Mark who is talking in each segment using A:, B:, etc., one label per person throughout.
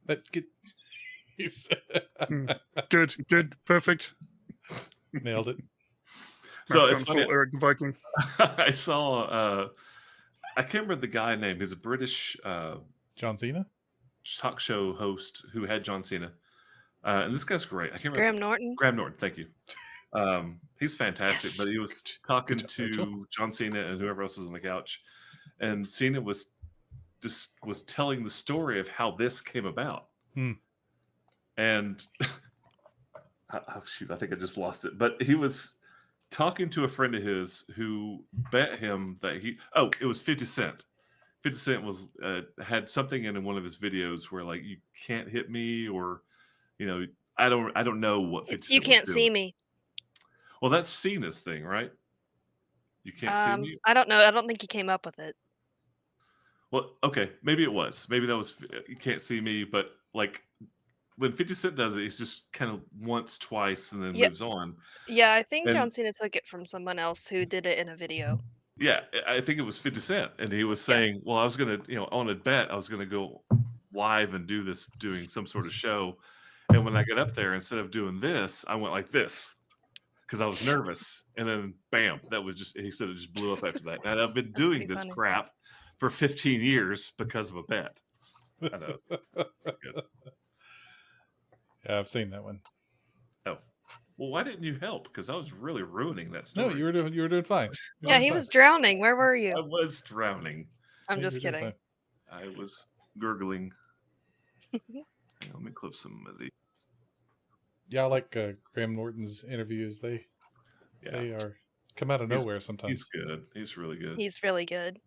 A: But he's
B: Good, perfect.
A: nailed it.
C: So
B: Matt's
C: it's
B: gone
C: funny.
B: full Eric the Viking.
C: I saw. I can't remember the guy name. He's a British
A: John Cena?
C: talk show host who had John Cena, and this guy's great. I can't remember.
D: Graham Norton.
C: Graham Norton. Thank you. He's fantastic.
D: Yes.
C: But he was talking
A: Good job,
C: to
A: Rachel.
C: John Cena and whoever else was on the couch, and Cena was telling the story of how this came about. And oh shoot, I think I just lost it. But he was talking to a friend of his who bet him that it was 50 Cent. 50 Cent was had something in one of his videos where like you can't hit me, or I don't know what 50
D: It's you
C: Cent was
D: can't see
C: doing.
D: me.
C: Well, that's Cena's thing, right? You can't see me.
D: I don't know. I don't think he came up with it.
C: Well, okay, maybe it was. Maybe that was you can't see me, but like when 50 Cent does it, he's just kind of once, twice, and then
D: Yep.
C: moves on.
D: Yeah, I think
C: And-
D: John Cena took it from someone else who did it in a video.
C: Yeah, I think it was 50 Cent, and he was saying, "Well, I was gonna, on a bet, I was gonna go live and do this, doing some sort of show, and when I got up there, instead of doing this, I went like this because I was nervous, and then bam, that was just." He said it just blew up after that. And I've been doing
D: pretty
C: this
D: funny.
C: crap for 15 years because of a bet. I know. Good.
A: Yeah, I've seen that one.
C: Oh, well, why didn't you help? Because I was really ruining that
A: No,
C: story.
A: you were doing fine. You were
D: Yeah,
A: doing
D: he
A: fine.
D: was drowning. Where were you?
C: I was drowning.
D: I'm
A: Yeah,
D: just
A: you were doing
D: kidding.
A: fine.
C: I was gurgling. Hang on, let me clip some of these.
A: Yeah, I like Graham Norton's interviews. They are come out of nowhere sometimes.
C: He's good. He's really good.
D: He's really good.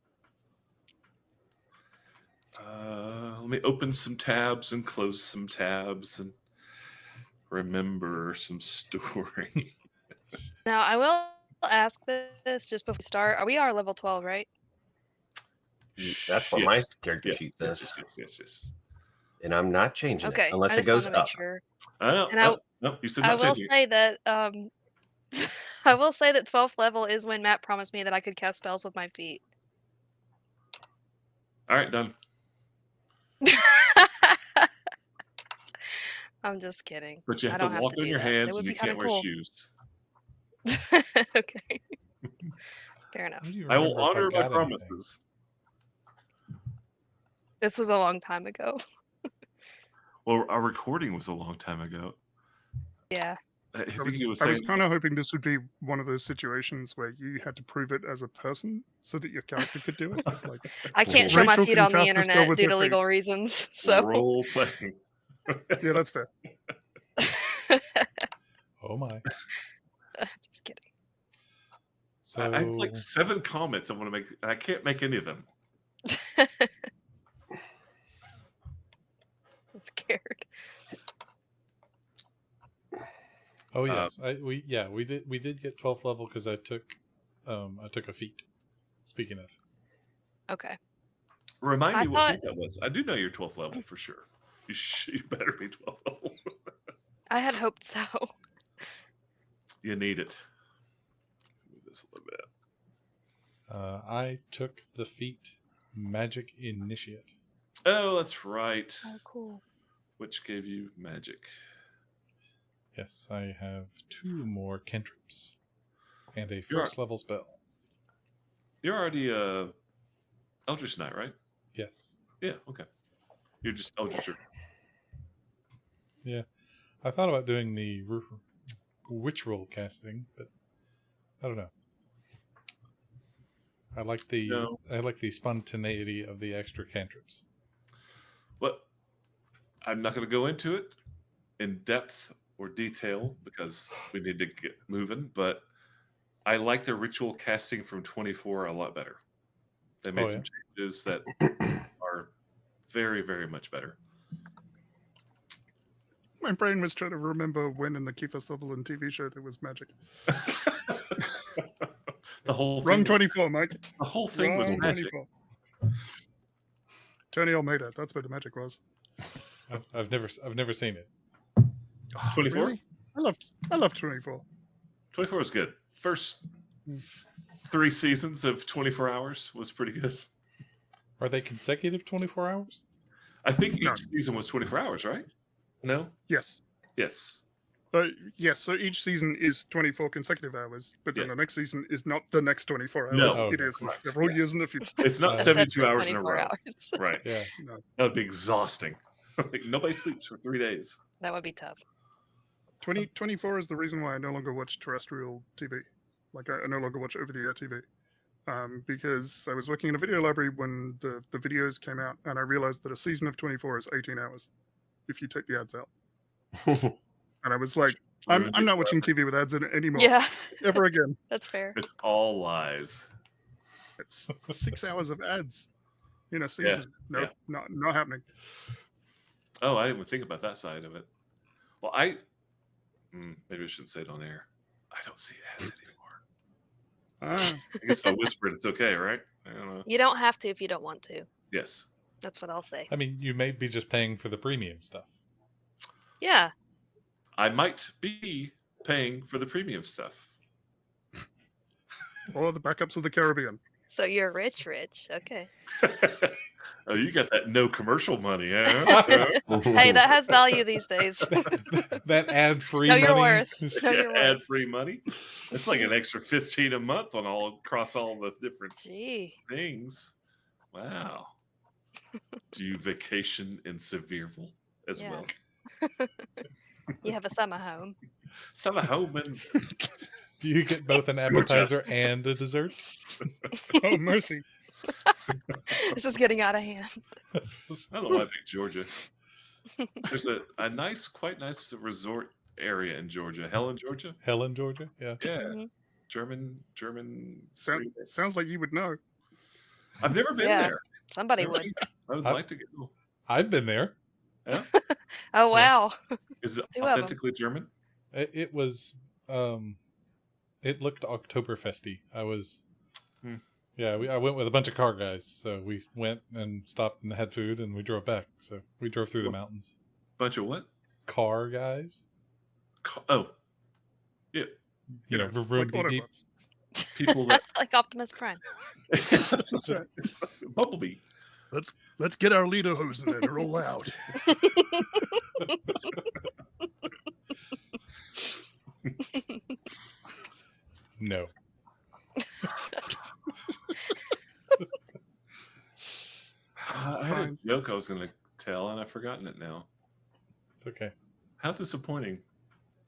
C: Let me open some tabs and close some tabs and remember some story.
D: Now, I will ask this just before we start. We are level 12, right?
E: That's what my
C: Yes.
E: character sheet says.
C: Yes.
E: And I'm not changing
D: Okay.
E: it unless
D: I
E: it
D: just
E: goes
D: want to make
E: up.
D: sure.
C: No,
D: And
C: you said
D: I
C: not
D: will
C: changing it.
D: say that I will say that 12th level is when Matt promised me that I could cast spells with my feet.
C: All right, done.
D: I'm just kidding.
C: But you have
D: I
C: to
D: don't have
C: walk
D: to
C: on
D: do
C: your
D: that, but
C: hands
D: it would
C: and
D: be
C: you can't
D: kinda
C: wear
D: cool.
C: shoes.
D: Okay. Fair enough.
A: How do you
C: I will
A: remember if
C: honor my
A: got anything?
C: promises.
D: This was a long time ago.
C: Well, our recording was a long time ago.
D: Yeah.
C: I
B: I
C: think
B: was,
C: he was
B: I was
C: saying,
B: kind of hoping this would be one of those situations where you had to prove it as a person so that your character could do it. Like,
D: I can't show my
B: Rachel
D: feet
B: can
D: on the
B: cast a spell
D: internet
B: with
D: due
B: her
D: to
B: feet.
D: legal reasons. So
C: role playing.
B: Yeah, that's fair.
A: Oh my!
D: just kidding.
A: So
C: I have like 7 comments I want to make. I can't make any of them.
D: I'm scared.
A: oh yes, we did get 12th level because I took a feat. Speaking of,
D: Okay.
C: Remind
D: I
C: me what
D: thought-
C: feat that was. I do know you're 12th level for sure. You better be 12th level.
D: I had hoped so.
C: You need it. Move this a little bit.
A: I took the feat Magic Initiate.
C: Oh, that's right.
D: Oh, cool.
C: Which gave you magic.
A: Yes, I have 2 more cantrips and a
C: You're-
A: first level spell.
C: You're already Eldritch Knight, right?
A: Yes.
C: Yeah, okay. You're just Eldritch.
A: Yeah. I thought about doing the witch roll casting, but I don't know. I like the spontaneity of the extra cantrips.
C: But I'm not going to go into it in depth or detail because we need to get moving, but I like the ritual casting from 24 a lot better. They made some changes that are very, very much better.
B: My brain was trying to remember when in the Kiefer's level and TV show there was magic.
C: The whole
B: Run
C: thing
B: 24, Mike.
C: the whole thing was
B: Wrong
C: magic.
B: 24. Tony Almeida, that's where the magic was.
A: I've never seen it.
C: 24?
B: Really? I love 24.
C: 24 was good. First 3 seasons of 24 hours was pretty good.
A: Are they consecutive 24 hours?
C: I think each
B: No.
C: season was 24 hours, right? No?
B: Yes.
C: Yes.
B: Yes, so each season is 24 consecutive hours, but then
C: Yes.
B: the next season is not the next 24 hours.
C: No.
A: Oh,
B: It
A: okay.
B: is
C: Correct.
B: several
C: Yeah.
B: years in the future.
C: It's not
A: That's
C: 72
D: Except for
C: hours in a
D: 24
C: row.
D: hours.
C: Right.
A: Yeah.
B: No.
C: That would be exhausting. Like, nobody sleeps for 3 days.
D: That would be tough.
B: 24 is the reason why I no longer watch terrestrial TV. Like, I no longer watch over-the-air TV. Because I was working in a video library when the videos came out, and I realized that a season of 24 is 18 hours if you take the ads out. And I was like, I'm
C: Ruined
B: not
C: it
B: watching
C: forever.
B: TV with ads in it anymore.
D: Yeah,
B: Ever again.
D: that's fair.
C: It's all lies.
B: It's 6 hours of ads in a season. Nope, not happening.
C: Oh, I didn't even think about that side of it. Well, maybe I shouldn't say it on air. I don't see ads anymore. I guess if I whisper it, it's okay, right? I don't know.
D: You don't have to if you don't want to.
C: Yes.
D: That's what I'll say.
A: I mean, you may be just paying for the premium stuff.
D: Yeah.
C: I might be paying for the premium stuff.
B: Or the backups of the Caribbean.
D: So you're rich. Okay.
C: Oh, you got that no commercial money, huh?
D: Hey, that has value these days.
A: That ad-free
D: Know
A: money.
D: your worth.
A: is-
D: Know your worth.
C: Ad-free money. It's like an extra 15 a month on across all the different
D: Gee.
C: things. Wow. Do you vacation in Sevierville as
D: Yeah.
C: well?
D: You have a summer home.
C: Summer home and
A: Do you get both an appetizer and a dessert?
B: Oh, mercy.
D: This is getting out of hand.
C: I don't know why I picked Georgia. There's a nice, quite nice resort area in Georgia. Helen, Georgia?
A: Helen, Georgia? Yeah.
C: Yeah.
D: Mhm.
C: German.
B: Sounds like you would know.
C: I've never been
D: Yeah.
C: there.
D: Somebody would.
C: I would
A: I-
C: like to go.
A: I've been there.
D: Oh, wow.
C: Is it
D: 2 of 'em.
C: authentically German?
A: It was it looked Oktoberfesty. I was yeah, I went with a bunch of car guys, so we went and stopped and had food and we drove back. So we drove through the mountains.
C: Bunch of what?
A: Car guys.
C: Oh. Yeah.
A: You know,
B: Like
A: vroom, beep, beep.
B: Autobots.
C: People that
D: Like Optimus Prime.
B: That's right.
C: Bumblebee.
B: Let's get our leader hose in there to roll out.
A: No.
C: I had a joke I was going to tell and I've forgotten it now.
A: It's okay.
C: How disappointing.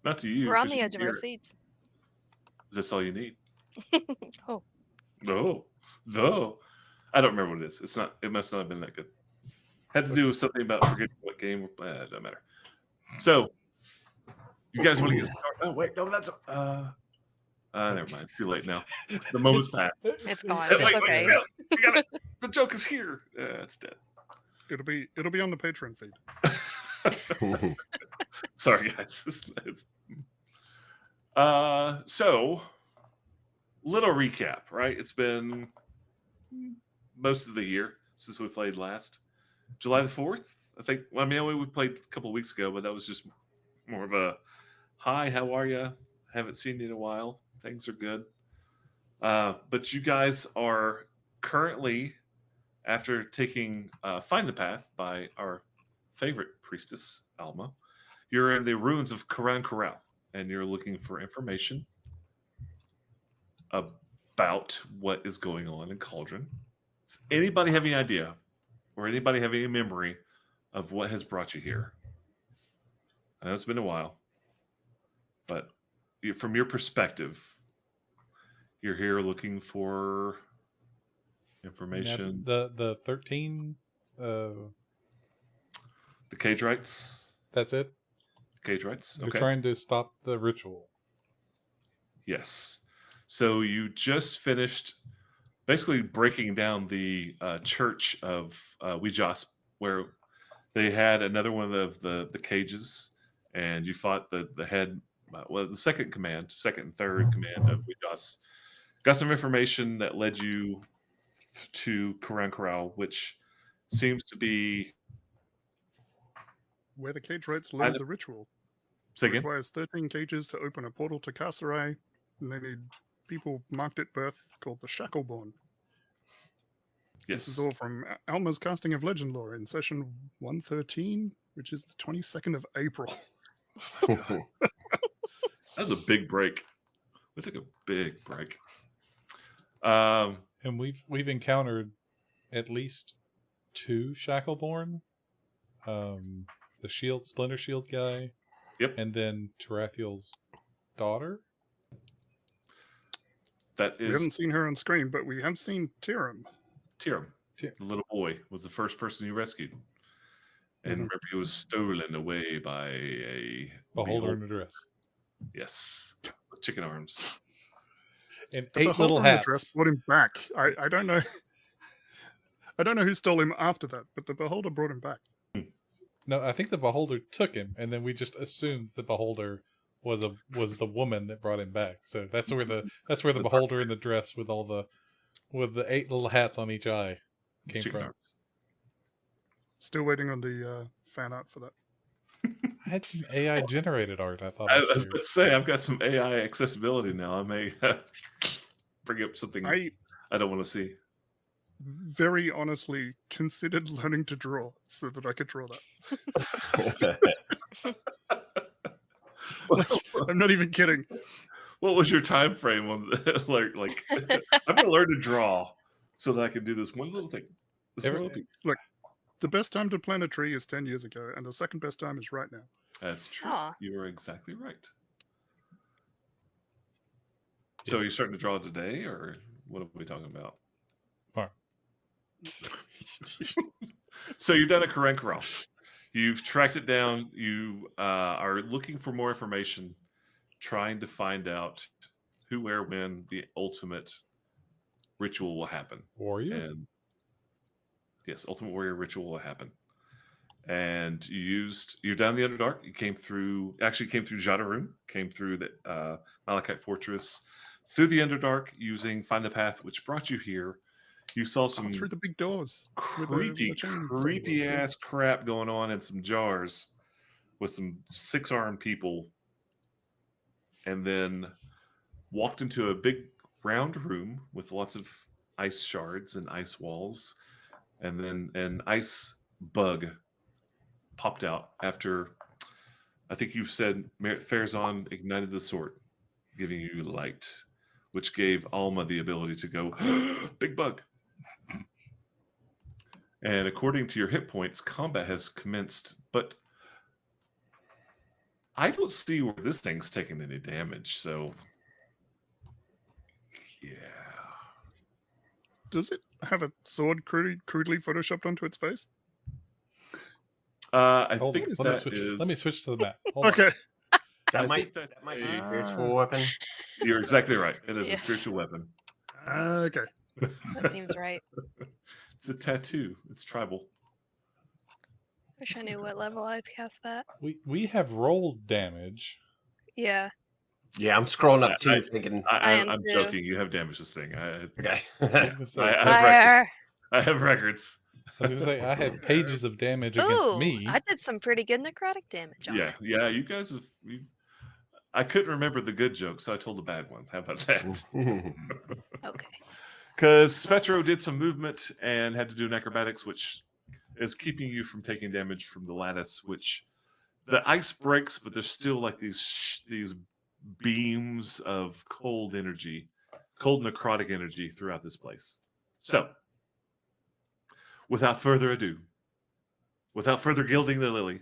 C: Not to you.
D: We're on
C: 'cause
D: the
C: you
D: edge of
C: hear
D: our
C: it.
D: seats.
C: That's all you need.
D: Oh.
C: No. I don't remember what it is. It's not. It must not have been that good. Had to do with something about forgetting what game. It doesn't matter. So, you guys want to get started? Oh wait, no, that's. Never mind. Too late now. The moment's passed.
D: It's gone.
C: Wait,
D: It's okay.
C: we got it. The joke is here. It's dead.
B: It'll be on the Patreon feed.
C: Sorry, guys. So, little recap, right? It's been most of the year since we played last. July the 4th, I think. Well, I mean, we played a couple of weeks ago, but that was just more of a hi, how are you? Haven't seen you in a while. Things are good. But you guys are currently, after taking Find the Path by our favorite priestess, Alma, you're in the ruins of Karan Corral, and you're looking for information about what is going on in Cauldron. Does anybody have any idea, or anybody have any memory of what has brought you here? I know it's been a while, but from your perspective, you're here looking for information.
A: The 13
C: The cage rights.
A: that's it.
C: Cage rights.
A: They're
C: Okay.
A: trying to stop the ritual.
C: Yes. So you just finished basically breaking down the church of Ouijas, where they had another one of the cages, and you fought the head, the second and third command of Ouijas. Got some information that led you to Karan Corral, which seems to be.
B: Where the cage rights learned the ritual.
C: Say
B: It
C: again?
B: requires 13 cages to open a portal to Carcerai, and they need people marked at birth called the Shackleborn. This
C: Yes.
B: is all from Alma's casting of Legend Lore in session 113, which is the 22nd of April.
C: That was a big break. We took a big break.
A: And we've encountered at least 2 Shackleborn. The Splinter Shield guy.
C: Yep.
A: And then Tarathiel's daughter.
C: That
B: We
C: is
B: haven't seen her on screen, but we have seen Tyrum.
C: Tyrum.
A: Tyr-
C: The little boy was the first person you rescued. And
B: Mhm.
C: remember, he was stolen away by a
A: Beholder in a dress.
C: Yes. With chicken arms.
A: And
B: The
A: 8 little
B: Beholder in a dress
A: hats.
B: brought him back. I don't know. I don't know who stole him after that, but the Beholder brought him back.
A: No, I think the Beholder took him, and then we just assumed the Beholder was the woman that brought him back. So that's where the Beholder in the dress with the 8 little hats on each eye came
C: Chicken
A: from.
C: arms.
B: Still waiting on the fan art for that.
A: I had some AI generated art. I thought
C: I
A: I'd
C: was
A: share.
C: about to say, I've got some AI accessibility now. I may bring up something
B: I
C: I don't want to see.
B: very honestly considered learning to draw so that I could draw that. I'm not even kidding.
C: What was your time frame on like I'm gonna learn to draw so that I can do this one little thing. This
A: Every-
C: one little piece.
B: The best time to plant a tree is 10 years ago, and the second best time is right now.
C: That's true.
D: Aw.
C: You are exactly right. So
A: Yes.
C: you're starting to draw today, or what are we talking about?
A: Fine.
C: So you've done a Karenkarov. You've tracked it down. You are looking for more information, trying to find out who, where, when the ultimate ritual will happen.
A: Warrior?
C: And yes, Ultimate Warrior ritual will happen. And you're down the Underdark. You came through Jadaroon, came through the Malachite Fortress, through the Underdark using Find the Path, which brought you here. You saw some
B: Through the big doors. with the
C: creepy
B: chain
C: creepy
B: thing.
C: ass crap going on in some jars with some 6-armed people, and then walked into a big round room with lots of ice shards and ice walls, and then an ice bug popped out after I think you said Farazan ignited the sword, giving you light, which gave Alma the ability to go big bug. And according to your hit points, combat has commenced, but I don't see where this thing's taking any damage. So, yeah.
B: Does it have a sword crudely photoshopped onto its face?
C: I
A: Hold
C: think
A: on.
C: that
A: Let me switch to the map. Hold on.
B: Okay.
E: That
C: I
E: might
C: think that's
E: be
C: a-
E: a spiritual weapon.
C: You're exactly right. It is
D: Yes.
C: a spiritual weapon.
B: Okay.
D: That seems right.
C: It's a tattoo. It's tribal.
D: Wish I knew what level I cast that.
A: We have rolled damage.
D: Yeah.
E: Yeah, I'm scrolling up too,
C: I-
E: thinking.
D: I am
C: I'm
D: too.
C: joking. You have damaged this thing.
E: Okay.
A: I was gonna say,
C: I have
D: Fire.
C: I have records.
A: I have pages of damage against
D: Ooh,
A: me.
D: I did some pretty good necrotic damage on
C: Yeah,
D: it.
C: yeah. You guys have. I couldn't remember the good joke, so I told the bad one. How about that?
D: Okay.
C: Because Spetro did some movement and had to do an acrobatics, which is keeping you from taking damage from the lattice. Which the ice breaks, but there's still like these beams of cold energy, cold necrotic energy throughout this place. So, without further ado, without further gilding the lily,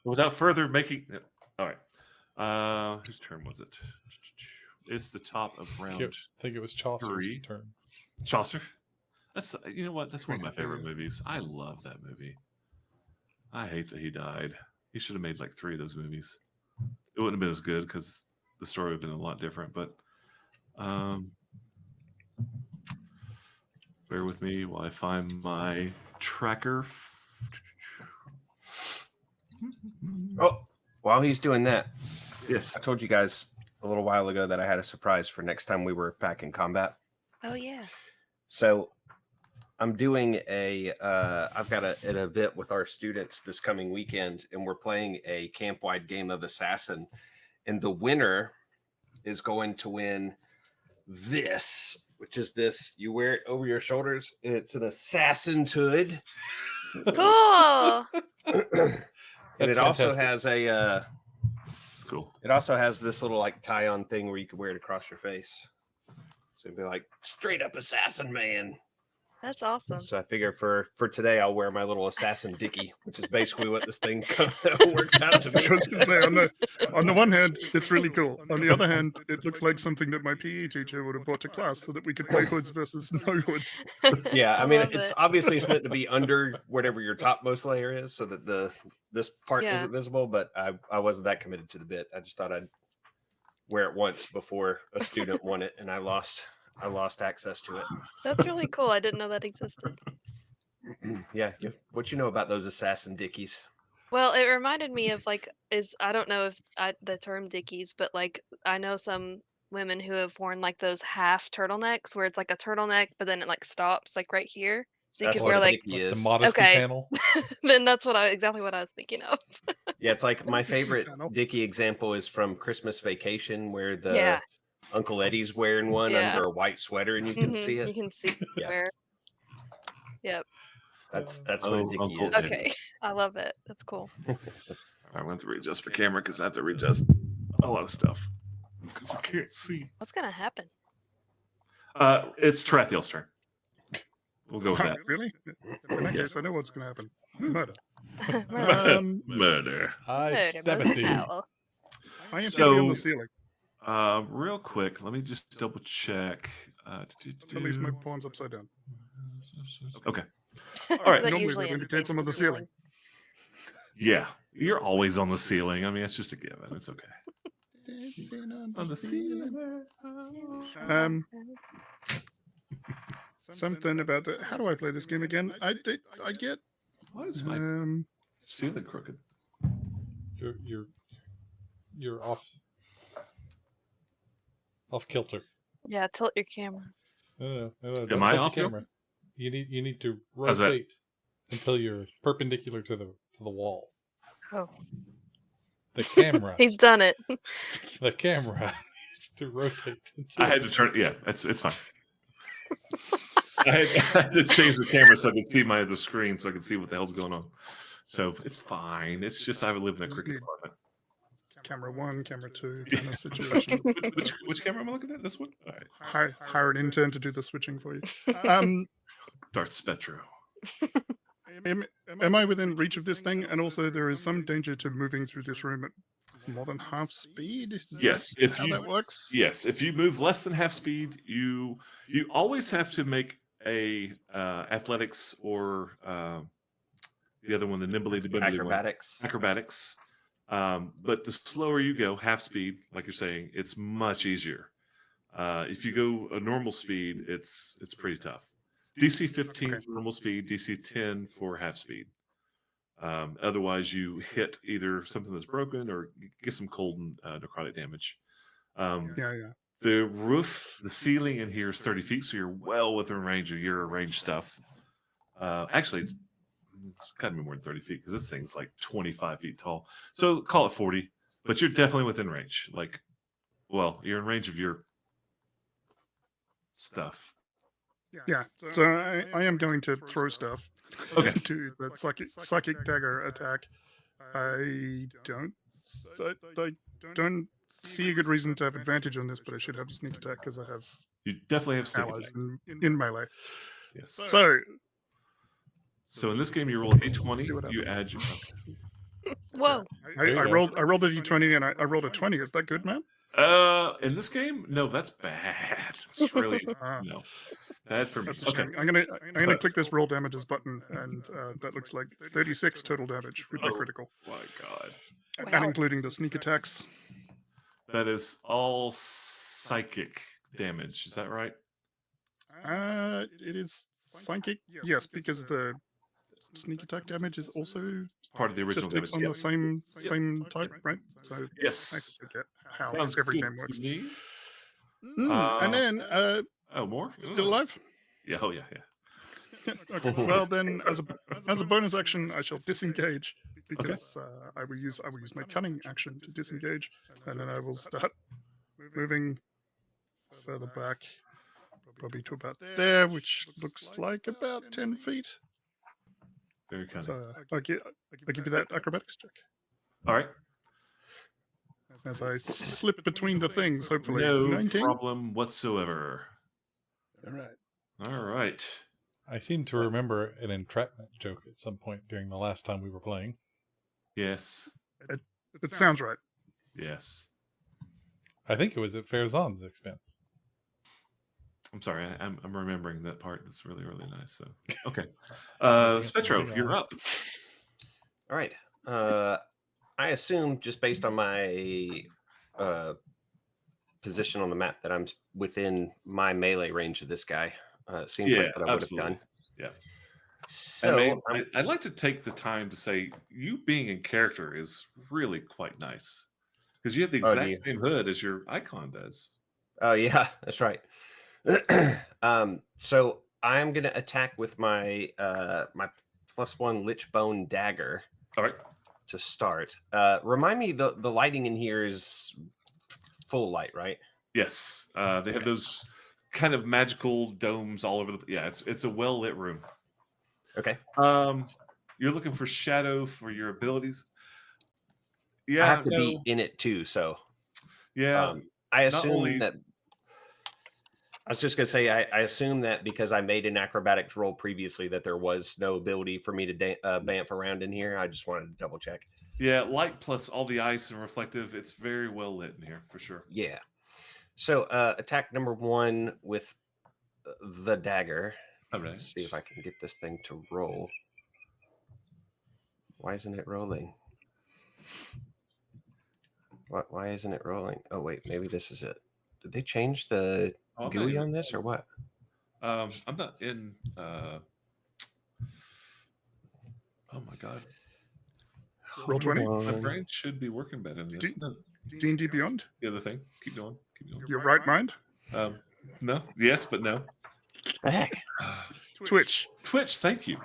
C: without further making. All right. Whose turn was it? It's the top of round
A: I think it was Chaucer's
C: 3.
A: turn.
C: Chaucer. That's That's one of my favorite movies. I love that movie. I hate that he died. He should have made like 3 of those movies. It wouldn't have been as good because the story would have been a lot different. But bear with me while I find my tracker.
E: Oh, while he's doing that,
C: Yes.
E: I told you guys a little while ago that I had a surprise for next time we were back in combat.
D: Oh yeah.
E: So I'm doing I've got an event with our students this coming weekend, and we're playing a camp-wide game of Assassin. And the winner is going to win this which is this. You wear it over your shoulders, and it's an assassin's hood.
D: Cool.
E: And
A: That's
E: it also
A: fantastic.
E: has a.
C: It's cool.
E: It also has this little like tie-on thing where you can wear it across your face. So it'd be like straight up assassin man.
D: That's awesome.
E: So I figure for today I'll wear my little assassin dickie, which is basically what this thing works out to be.
B: I was going to say, on the one hand, it's really cool. On the other hand, it looks like something that my PE teacher would have brought to class so that we could play hoods versus no hoods.
E: Yeah, I
D: I
E: mean
D: love
E: it's
D: it.
E: obviously it's meant to be under whatever your topmost layer is, so that this part
D: Yeah.
E: isn't visible. But I wasn't that committed to the bit. I just thought I'd wear it once before a student won it, and I lost access to it.
D: That's really cool. I didn't know that existed.
E: Yeah, what you know about those assassin dickies?
D: Well, it reminded me of like I don't know if the term dickies, but like I know some women who have worn like those half turtlenecks where it's like a turtleneck, but then it like stops like right here, so you
E: That's
D: could
E: what
D: wear
E: a
D: like.
E: dickie
A: The
E: is.
A: modesty
D: Okay.
A: panel.
D: Then that's exactly what I was thinking of.
E: Yeah, it's like my favorite
B: Panel.
E: dickie example is from Christmas Vacation, where the
D: Yeah.
E: Uncle Eddie's wearing one
D: Yeah.
E: under a white sweater, and you can
D: Mhm,
E: see
D: You
E: it.
D: can see
E: Yeah.
D: where. Yep.
E: That's what a
C: Oh,
E: dickie
C: Uncle
E: is.
C: Eddie.
D: Okay. I love it. That's cool.
C: I went to readjust my camera because I have to readjust a lot of stuff because I can't see.
D: What's gonna happen?
C: It's Tarathiel's turn. We'll go with that.
B: Really? In that case, I know what's going to happen. Murder.
C: Murder.
A: I
D: Murder
A: stab
D: most
A: it to you.
D: foul.
B: I am
C: So-
B: on the ceiling.
C: Real quick, let me just double check.
B: At least my pawn's upside down.
C: Okay. All right.
D: That
B: Normally
D: usually
B: that indicates
D: indicates
B: I'm on the ceiling.
C: Yeah, you're always on the ceiling. I mean, it's just a given. It's okay. On the ceiling.
B: Something about the. How do I play this game again? I get.
C: Why is my ceiling crooked?
A: You're off kilter.
D: Yeah, tilt your camera.
A: No,
C: Am
A: don't
C: I
A: tilt
C: off
A: the
C: kilter?
A: camera. You need to
C: How's that?
A: rotate until you're perpendicular to the wall.
D: Oh,
A: The camera.
D: he's done it.
A: The camera needs to rotate until
C: I had to turn. Yeah, it's fine. I had to change the camera so I could see my other screen, so I could see what the hell's going on. So it's fine. It's just I live in a
B: Just
C: cricket
B: need-
C: apartment.
B: Camera 1, camera 2 kind of situation.
C: Which camera am I looking at? This one. All right.
B: Hire an intern to do the switching for you.
C: Darth Spectro.
B: Am I within reach of this thing? And also, there is some danger to moving through this room at more than half speed. Is
C: Yes,
B: that
C: if
B: how
C: you
B: that works.
C: yes, if you move less than half speed, you always have to make a athletics or the other one, the nimbly one.
E: Acrobatics.
C: Acrobatics. But the slower you go, half speed, like you're saying, it's much easier. If you go a normal speed, it's pretty tough. DC 15
B: Okay.
C: for normal speed, DC 10 for half speed. Otherwise, you hit either something that's broken or you get some cold and necrotic damage.
B: Yeah.
C: The roof, the ceiling in here is 30 feet, so you're well within range of your range stuff. Actually, it's got to be more than 30 feet because this thing's like 25 feet tall. So call it 40, but you're definitely within range. Like, well, you're in range of your stuff.
B: Yeah. So I am going to throw stuff.
C: Okay.
B: To that psychic dagger attack. I don't see a good reason to have advantage on this, but I should have sneak attack because I have
C: You definitely have sneak
B: allies
C: attack.
B: in melee.
C: Yes.
B: So
C: So in this game, you roll a d20.
B: See what
C: You add your.
D: Whoa.
B: I
A: you go.
B: rolled a d20 and I rolled a 20. Is that good, man?
C: In this game, no, that's bad. It's really no bad for me.
B: That's a
C: Okay.
B: shame. I'm gonna click this roll damages button, and that looks like 36 total damage with the
C: Oh.
B: critical,
C: My God,
B: and
D: Wow.
B: including the sneak attacks.
C: that is all psychic damage. Is that right?
B: It is psychic, yes, because the sneak attack damage is also
C: Part of the original
B: just takes
C: damage.
B: on the same type, right? So I
C: Yes.
B: forget how
C: Sounds
B: every
C: good
B: game
C: to
B: works.
C: me.
B: And then
C: Oh, more?
B: still
C: Oh.
B: alive.
C: Yeah. Oh, yeah. Yeah.
B: Okay. Well, then, as a bonus action, I shall disengage because I will use my cunning action to disengage, and then I will start moving further back, probably to about there, which looks like about 10 feet.
C: Very kind of.
B: So I give you that acrobatics check.
C: All right.
B: As I slip between the things, hopefully.
C: No
B: 19?
C: problem whatsoever.
B: All right.
C: All right.
A: I seem to remember an entrapment joke at some point during the last time we were playing.
C: Yes.
B: It sounds right.
C: Yes.
A: I think it was at Farazan's expense.
C: I'm sorry. I'm remembering that part. That's really, really nice. So, okay. Spetro, you're up.
E: All right. I assume just based on my position on the map that I'm within my melee range of this guy. Seems like what I would have done.
C: Yeah.
E: So
C: I'd like to take the time to say you being in character is really quite nice because you have the exact same hood as your icon does.
E: Oh yeah, that's right. So I'm gonna attack with my my +1 Lichbone dagger.
C: All right.
E: To start. Remind me, the lighting in here is full light, right?
C: Yes. They have those kind of magical domes all over the. Yeah, it's a well lit room.
E: Okay.
C: You're looking for shadow for your abilities. Yeah,
E: I have to be in it too, so
C: yeah.
E: I assume that. I was just gonna say, I assume that because I made an acrobatics roll previously, that there was no ability for me to bamf around in here. I just wanted to double check.
C: Yeah, light plus all the ice and reflective. It's very well lit in here for sure.
E: Yeah. So attack number 1 with the dagger.
C: All right.
E: Let's see if I can get this thing to roll. Why isn't it rolling? Why isn't it rolling? Oh wait, maybe this is it. Did they change the GUI on this or what?
C: I'm not in. Oh my god.
B: Roll 20.
C: My brain should be working better than this.
B: D&D Beyond.
C: The other thing. Keep going. Keep going.
B: Your right mind.
C: No. Yes, but no.
E: The heck?
B: Twitch.
C: Twitch. Thank you.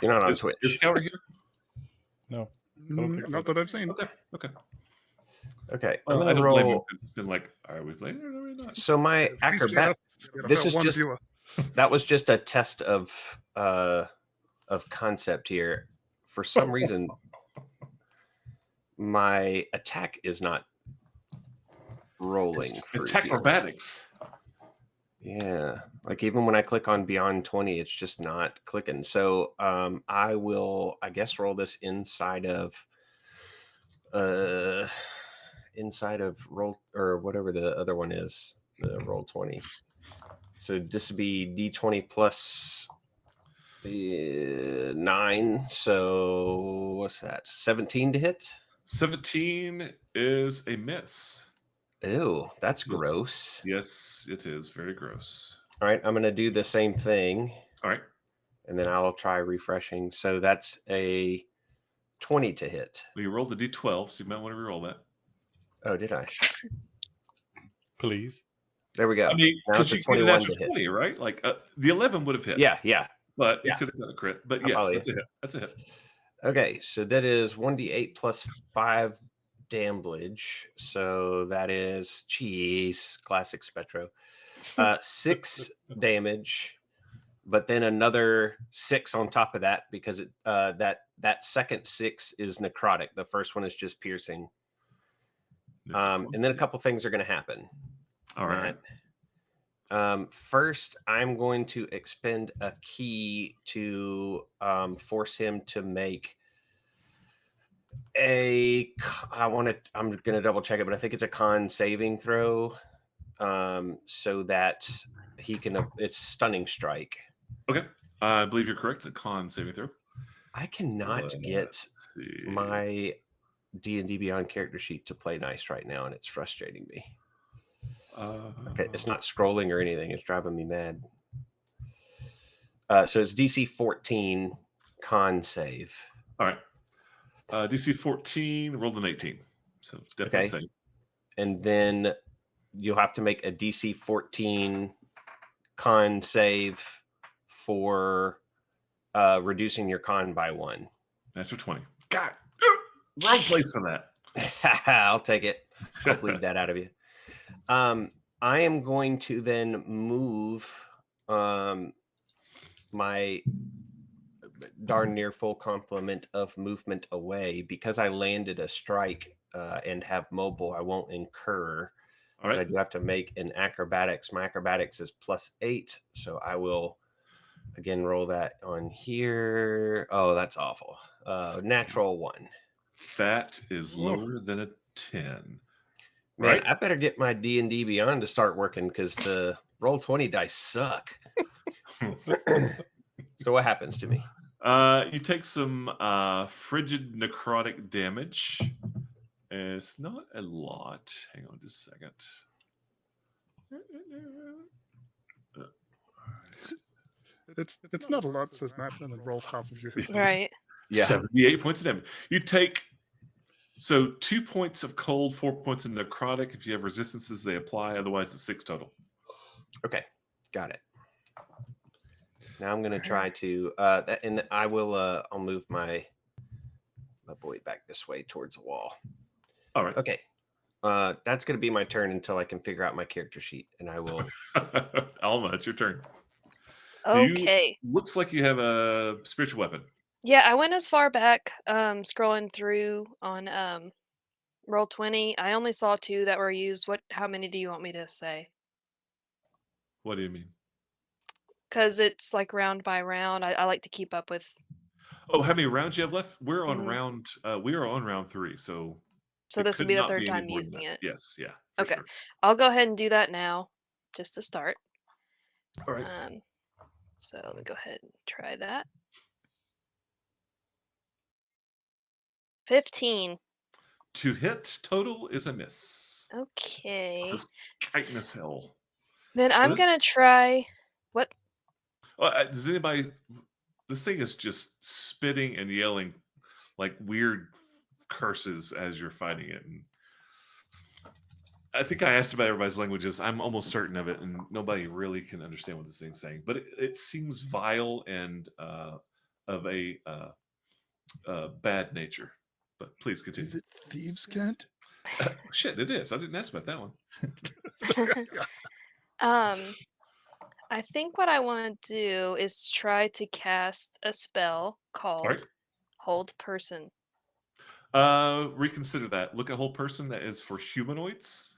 E: You're not on Twitch.
C: Is Cower here?
A: No.
B: Not that I've seen.
C: Okay.
E: Okay.
C: Well, I don't blame you. It's been like, are we playing or are we not?
E: So my acrobatics. This is just. That was just a test of concept here. For some reason, my attack is not rolling.
C: It's acrobatics.
E: Yeah, like even when I click on Beyond 20, it's just not clicking. So I will, I guess, roll this inside of roll or whatever the other one is, the roll 20. So this would be D20 plus 9. So what's that? 17 to hit?
C: 17 is a miss.
E: Ew, that's gross.
C: Yes, it is very gross.
E: All right, I'm going to do the same thing.
C: All right.
E: And then I'll try refreshing. So that's a 20 to hit.
C: Well, you rolled the D12, so you might want to reroll that.
E: Oh, did I?
A: Please.
E: There we go.
C: I mean,
E: now
C: because you get an extra 20, right? Like the 11 would have hit.
E: Yeah.
C: But you could have done a crit. But yes, that's a hit. That's a hit.
E: Okay, so that is 1d8 plus 5 damage. So that is, classic Spetro. 6 damage, but then another 6 on top of that because it that second 6 is necrotic. The first one is just piercing. And then a couple things are going to happen.
C: All right.
E: First, I'm going to expend a key to force him to make I'm going to double check it, but I think it's a con saving throw so that he can, it's stunning strike.
C: Okay. I believe you're correct. A con saving throw.
E: I cannot get my D&D Beyond character sheet to play nice right now, and it's frustrating me. Okay, it's not scrolling or anything. It's driving me mad. So it's DC 14 con save.
C: All right. DC 14 rolled an 18. So it's definitely the same.
E: And then you'll have to make a DC 14 con save for reducing your con by 1.
C: Natural 20. God, wrong place for that.
E: I'll take it. I'll bleed that out of you. I am going to then move my darn near full complement of movement away because I landed a strike and have mobile. I won't incur.
C: All
E: But I
C: right.
E: do have to make an acrobatics. My acrobatics is +8, so I will again roll that on here. Oh, that's awful. Natural 1.
C: That is
B: Whoa.
C: lower than a 10.
E: Man,
C: Right.
E: I better get my D&D Beyond to start working because the roll 20 dice suck. So what happens to me?
C: You take some frigid necrotic damage. It's not a lot. Hang on just a second.
B: It's not a lot, says Matt, and then rolls half of your hit points.
D: Right.
E: Yeah.
C: 78 points of damage. You take 2 points of cold, 4 points of necrotic. If you have resistances, they apply. Otherwise, it's 6 total.
E: Okay, got it. Now I'm gonna try to and I will I'll move my boy back this way towards the wall.
C: All right.
E: Okay. That's gonna be my turn until I can figure out my character sheet, and I will.
C: Alma, it's your turn.
D: Okay.
C: Looks like you have a spiritual weapon.
D: Yeah, I went as far back, scrolling through on roll 20. I only saw 2 that were used. How many do you want me to say?
C: What do you mean?
D: Because it's like round by round. I like to keep up with.
C: Oh, how many rounds you have left? We're on
D: Mhm.
C: we are on round 3, so
D: So
C: it
D: this would
C: could
D: be the
C: not
D: third
C: be any
D: time
C: more than
D: using
C: that.
D: it.
C: Yes, yeah. For
D: Okay.
C: sure.
D: I'll go ahead and do that now, just to start.
C: All right.
D: So let me go ahead and try that. 15.
C: To hit total is a miss.
D: Okay.
C: This chitin as hell.
D: Then I'm
C: this-
D: gonna try. What?
C: Does anybody? This thing is just spitting and yelling like weird curses as you're fighting it. And I think I asked about everybody's languages. I'm almost certain of it, and nobody really can understand what this thing's saying. But it seems vile and of a bad nature. But please continue.
B: Is it thieves' cant?
C: Shit, it is. I didn't ask about that one.
D: I think what I want to do is try to cast a spell called
C: right.
D: Hold Person.
C: Reconsider that. Look at whole person. That is for humanoids.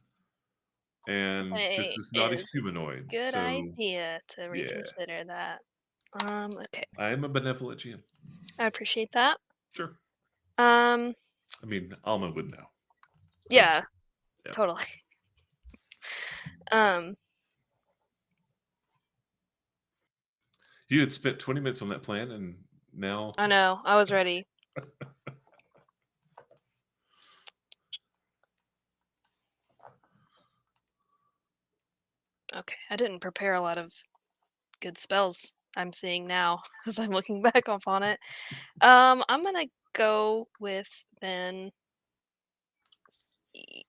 C: And this is not a humanoid.
D: Good
C: so,
D: idea to
C: yeah.
D: reconsider that. Okay.
C: I am a benevolent GM.
D: I appreciate that.
C: Sure.
D: Um,
C: I mean, Alma would know.
D: yeah,
C: Yeah.
D: totally.
C: You had spent 20 minutes on that plan, and now
D: I know. I was ready. Okay, I didn't prepare a lot of good spells I'm seeing now as I'm looking back upon it. I'm gonna go with then. Let's see.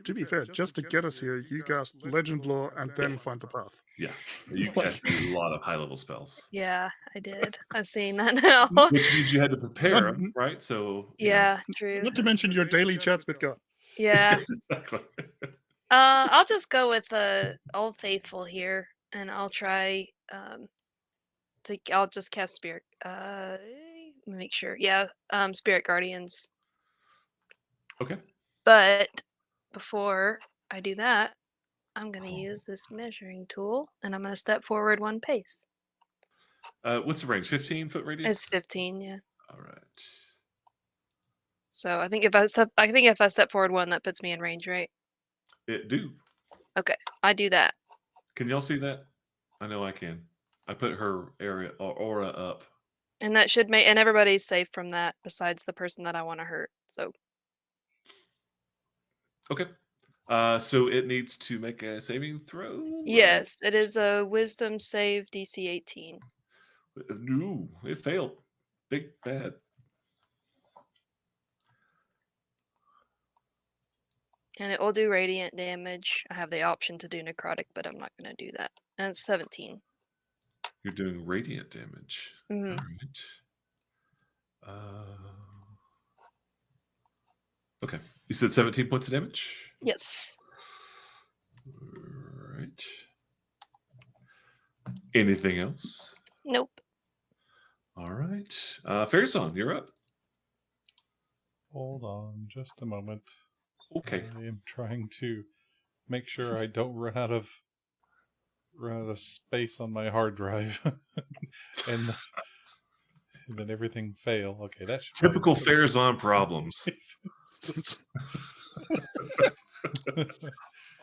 B: To be fair, just to get us here, you cast Legend Lore and then Find the Path.
C: yeah, you cast a lot of high-level spells.
D: Yeah, I did. I'm seeing that now.
C: Which means you had to prepare them, right? So
D: Yeah, true.
B: Not to mention your daily chats with God.
D: Yeah.
C: Exactly.
D: I'll just go with Old Faithful here, and I'll try I'll just cast Spirit. Let me make sure. Yeah, Spirit Guardians.
C: Okay.
D: But before I do that, I'm gonna use this measuring tool, and I'm gonna step forward 1 pace.
C: What's the range? 15-foot radius.
D: It's 15, yeah.
C: All right.
D: So I think if I step forward 1, that puts me in range, right?
C: It do.
D: Okay, I do that.
C: Can y'all see that? I know I can. I put her area or aura up.
D: And that should make, and everybody's safe from that besides the person that I want to hurt. So
C: Okay. So it needs to make a saving throw.
D: yes, it is a Wisdom save DC 18.
C: No, it failed. Big bad.
D: And it will do radiant damage. I have the option to do necrotic, but I'm not going to do that. And it's 17.
C: You're doing radiant damage.
D: Mhm.
C: All right. Okay. You said 17 points of damage?
D: Yes.
C: All right. Anything else?
D: Nope.
C: All right. Farazan, you're up.
A: Hold on just a moment.
C: Okay.
A: I am trying to make sure I don't run out of space on my hard drive, and then everything fail. Okay, that should
C: Typical Farazan problems.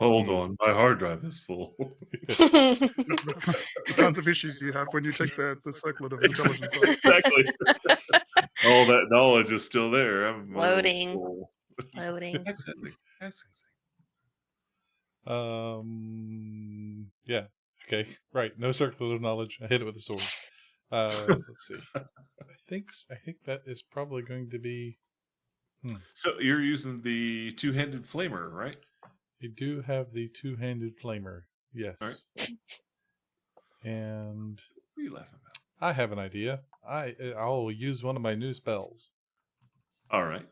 C: Hold on, my hard drive is full.
B: The kinds of issues you have when you take the circlet of intelligence.
C: Exactly. All that knowledge is still there. I'm
D: Loading.
C: full.
D: Loading.
C: Accessing.
A: Yeah. Okay. Right. No circle of knowledge. I hit it with a sword. Let's see. I think that is probably going to be.
C: So you're using the two-handed flamer, right?
A: You do have the two-handed flamer. Yes.
C: All right.
A: And
C: What are you laughing about?
A: I have an idea. I'll use one of my new spells.
C: All right.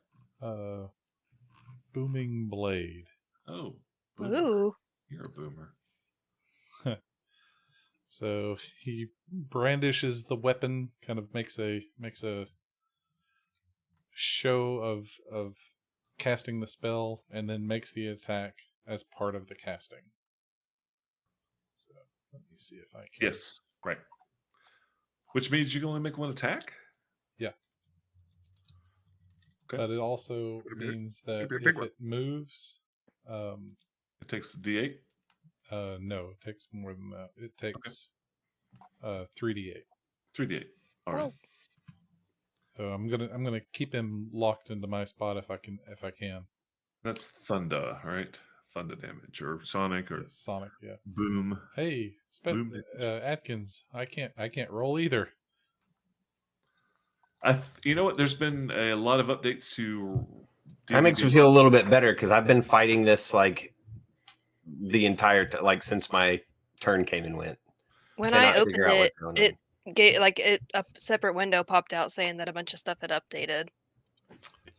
A: Booming Blade.
C: Oh. Boomer.
D: Ooh.
C: You're a boomer.
A: So he brandishes the weapon, kind of makes a show of casting the spell, and then makes the attack as part of the casting. So let me see if I can.
C: Yes. Right. Which means you can only make one attack?
A: Yeah.
C: Okay.
A: But it also
B: Could be
A: means that
B: be a big
A: if
B: one.
A: it moves,
C: It takes a D8?
A: no, it takes more than that. It takes 3d8.
C: 3D8. All right.
D: Oh.
A: So I'm gonna keep him locked into my spot if I can.
C: That's thunder, right? Thunder damage or sonic or
A: Yes, Sonic, yeah.
C: boom.
A: Hey,
C: Boom damage.
A: Atkins, I can't roll either.
C: You know what? There's been a lot of updates to.
E: That makes me feel a little bit better because I've been fighting this like the entire like since my turn came and went.
D: When
E: Cannot
D: I opened
E: figure out what's
D: it,
E: going
D: it
E: on.
D: gave a separate window popped out saying that a bunch of stuff had updated.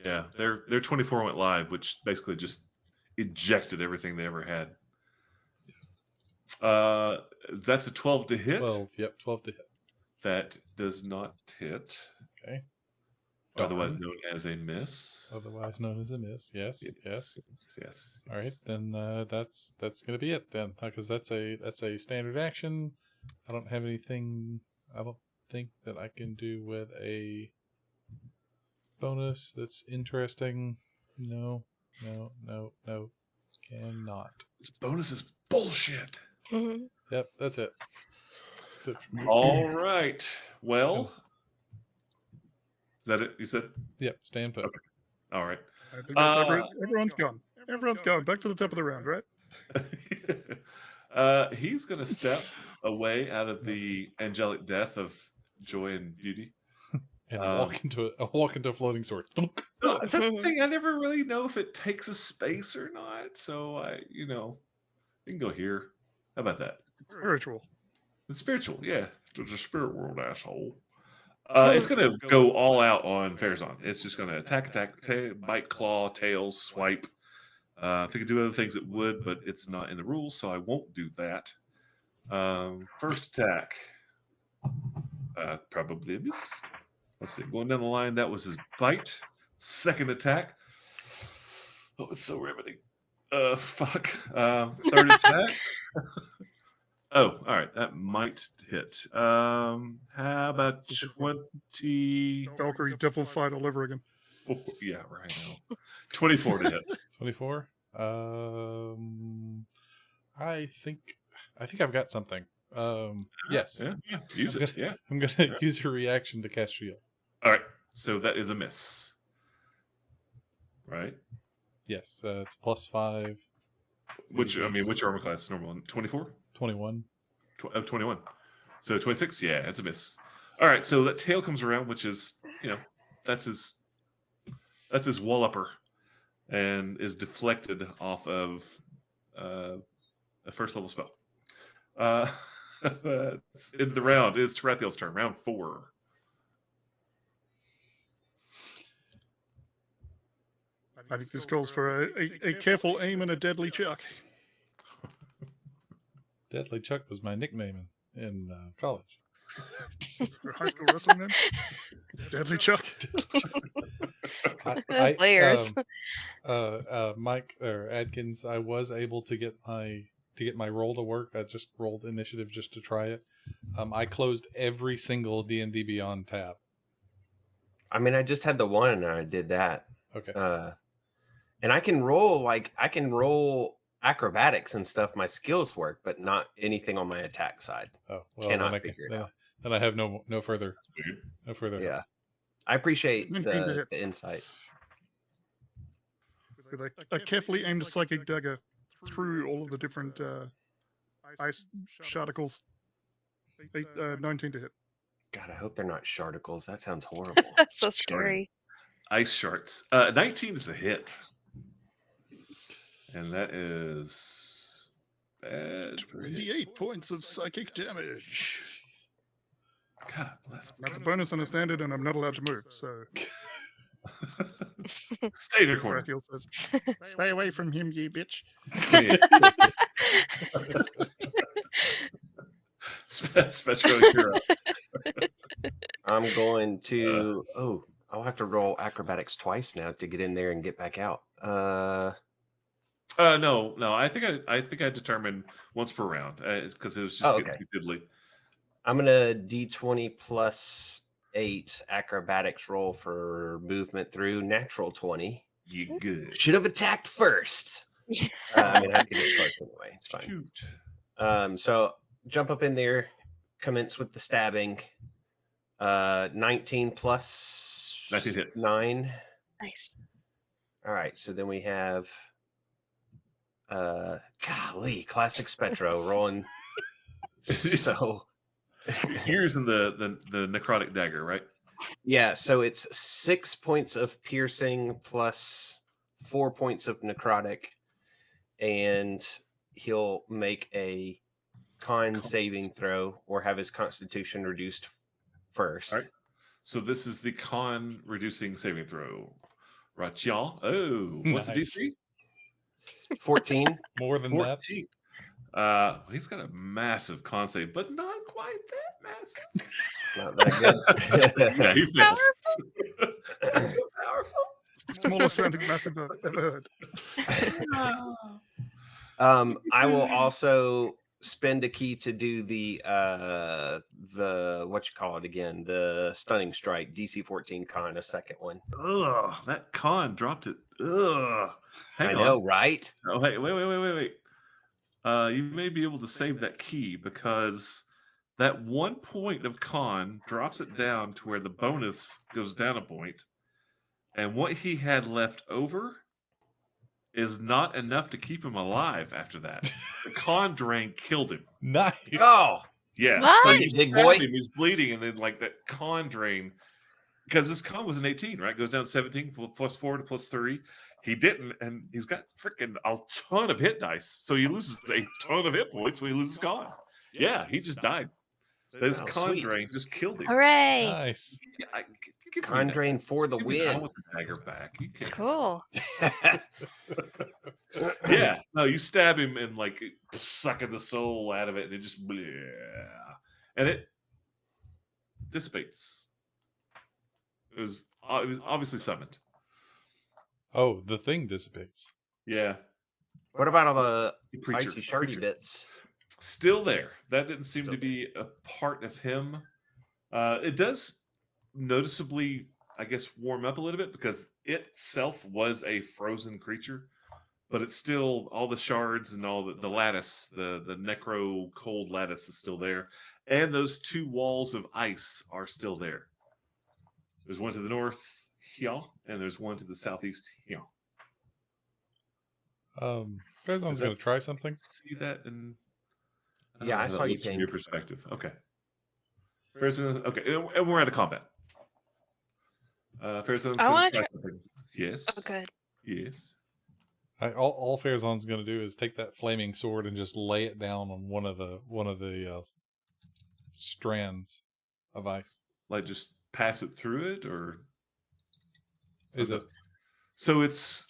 C: Yeah, their 24 went live, which basically just ejected everything they ever had. That's a 12 to hit.
A: 12, yep, 12 to hit.
C: That does not hit.
A: Okay.
C: Otherwise
A: Darn.
C: known as a miss.
A: Otherwise known as a miss. Yes.
C: Yes.
A: All right, then that's gonna be it then, because that's a standard action. I don't have anything. I don't think that I can do with a bonus that's interesting. No, cannot.
C: This bonus is bullshit.
A: Yep, that's it. That's it for me.
C: All right. Well, is that it? You said?
A: Yep, stand put.
C: Okay. All right.
B: I think that's everyone's gone. Everyone's gone. Back to the top of the round, right?
C: He's going to step away out of the angelic death of joy and beauty.
A: And walk into a floating sword. Thunk.
C: So that's the thing. I never really know if it takes a space or not. So you can go here. How about that?
B: Spiritual.
C: The spiritual, yeah. It's a spirit world, asshole. It's going to go all out on Farazan. It's just going to attack, bite, claw, tails, swipe. If it could do other things, it would, but it's not in the rules, so I won't do that. First attack. Probably a miss. Let's see. Going down the line, that was his bite. Second attack. Oh, it's so riveting. Fuck. Third attack. Oh, all right. That might hit. How about 20?
B: Valkyrie Devil Fight all over again.
C: Yeah, right now. 24 to hit.
A: 24. I think I've got something. Yes.
C: Yeah. Use it. Yeah.
A: I'm gonna use a reaction to cast shield.
C: All right. So that is a miss. Right?
A: Yes. It's +5.
C: Which armor class is normal? 24?
A: 21.
C: 21. So 26? Yeah, it's a miss. All right. So that tail comes around, which is, that's his wallupper, and is deflected off of a first level spell. In the round is Tarathiel's turn. Round 4.
B: I think this calls for a careful aim and a deadly chuck.
A: Deadly Chuck was my nickname in college.
B: Is there a high school wrestling name? Deadly Chuck.
D: There's layers.
A: Mike or Adkins, I was able to get my roll to work. I just rolled initiative just to try it. I closed every single D&D Beyond tab.
E: I mean, I just had the one and I did that.
A: Okay.
E: And I can roll acrobatics and stuff. My skills work, but not anything on my attack side.
A: Oh, well,
E: Cannot figure it out.
A: Then I have no further.
C: Weird.
A: No further.
E: Yeah. I appreciate
B: 19 to
E: the
B: hit.
E: insight.
B: With a carefully aimed psychic dagger through all of the different ice sharticles. 19 to hit.
E: God, I hope they're not sharticles. That sounds horrible.
D: That's so scary.
C: Ice sharks. 19 is a hit. And that is bad. for hit
B: 28 points of psychic damage.
C: God bless.
B: That's a bonus on a standard, and I'm not allowed to move. So
C: Stay in your corner.
B: Raphael says, "Stay away from him, you bitch."
C: Spectro, you're up.
E: I'm going to. I'll have to roll acrobatics twice now to get in there and get back out.
C: No. I think I determined once per round because it was just getting too diddly.
E: I'm gonna D20 plus 8 acrobatics roll for movement through natural 20.
C: You good?
E: Should have attacked first. I mean, I have to get close anyway. It's fine.
C: Shoot.
E: So jump up in there, commence with the stabbing. 19 plus
C: 19 hits.
E: 9.
D: Nice.
E: All right, so then we have golly, classic Spectro rolling. So
C: Here's in the necrotic dagger, right?
E: yeah, so it's 6 points of piercing plus 4 points of necrotic, and he'll make a con saving throw or have his constitution reduced first.
C: All right. So this is the con reducing saving throw. Rachel. Oh, what's
A: Nice.
C: the DC?
E: 14.
A: More than that.
C: 14. He's got a massive con save, but not quite that massive.
E: Not that good.
C: Yeah, he fails.
E: Powerful.
B: Smallest sounding massive I've ever heard.
E: I will also spend a key to do the what you call it again, the stunning strike, DC 14 con, a second one.
C: Ugh, that con dropped it. Ugh. Hang
E: I
C: on.
E: know, right?
C: Oh, wait. You may be able to save that key because that 1 point of con drops it down to where the bonus goes down a point, and what he had left over is not enough to keep him alive after that. The con drain killed him.
A: Nice.
E: Oh,
C: Yeah.
D: What?
C: So
E: Hey,
C: you
E: big
C: stabbed
E: boy.
C: him, he's bleeding, and then like that con drain, because this con was an 18, right? Goes down 17 plus 4 to plus 3. He didn't, and he's got freaking a ton of hit dice. So he loses a ton of hit points when he loses con. Yeah, he just died. This
E: Oh,
C: con
E: sweet.
C: drain just killed him.
D: Hooray.
A: Nice.
C: Yeah, give me
E: con
C: that.
E: drain for the
C: Give me that. I
E: win.
C: want the dagger back. You can't.
D: Cool.
C: Yeah, no, you stab him and like sucking the soul out of it, and it just and it dissipates. It was obviously summoned.
A: Oh, the thing dissipates.
C: Yeah,
E: What about all the
C: creature,
E: icy shardy
C: creature.
E: bits?
C: Still there. That didn't seem to be a part of him. It does noticeably, I guess, warm up a little bit because it itself was a frozen creature, but it's still all the shards and all the lattice, the necro cold lattice is still there, and those 2 walls of ice are still there. There's one to the north here, and there's one to the southeast here.
A: Farazan's going to try something.
C: See that? And
E: Yeah, I saw you
C: from
E: ping.
C: your perspective. Okay. Farazan, okay, and we're out of combat. Farazan's
D: I
C: going
D: wanna
C: to try something. Yes.
D: Oh, good.
C: Yes.
A: All Farazan's going to do is take that flaming sword and just lay it down on one of the strands of ice.
C: Like just pass it through it, or
A: Is it?
C: So it's.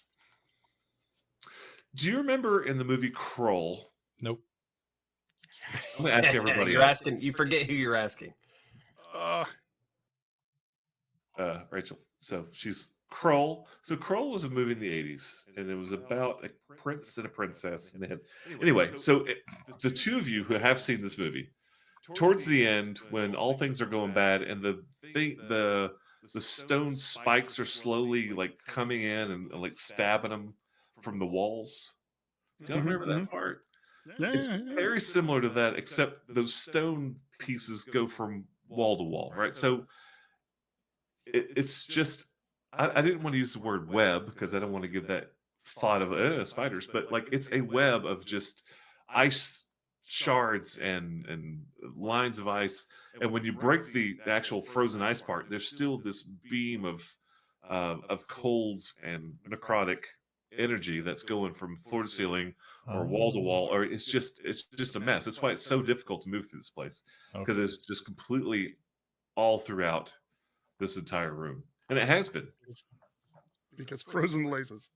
C: Do you remember in the movie Kroll?
A: Nope.
C: I'm gonna ask everybody
E: You're
C: else.
E: asking. You forget who you're asking.
C: Rachel. So she's Kroll. So Kroll was a movie in the 80s, and it was about a prince and a princess. And they had anyway. So the two of you who have seen this movie, towards the end, when all things are going bad, and the stone spikes are slowly like coming in and like stabbing them from the walls. Do y'all remember that part? It's very similar to that, except those stone pieces go from wall to wall, right? So it's just I didn't want to use the word web because I don't want to give that thought of spiders, but like it's a web of just ice shards and lines of ice, and when you break the actual frozen ice part, there's still this beam of cold and necrotic energy that's going from floor to ceiling or wall to wall, or it's just a mess. That's why it's so difficult to move through this place, because it's just completely all throughout this entire room, and it has been
B: because frozen lasers.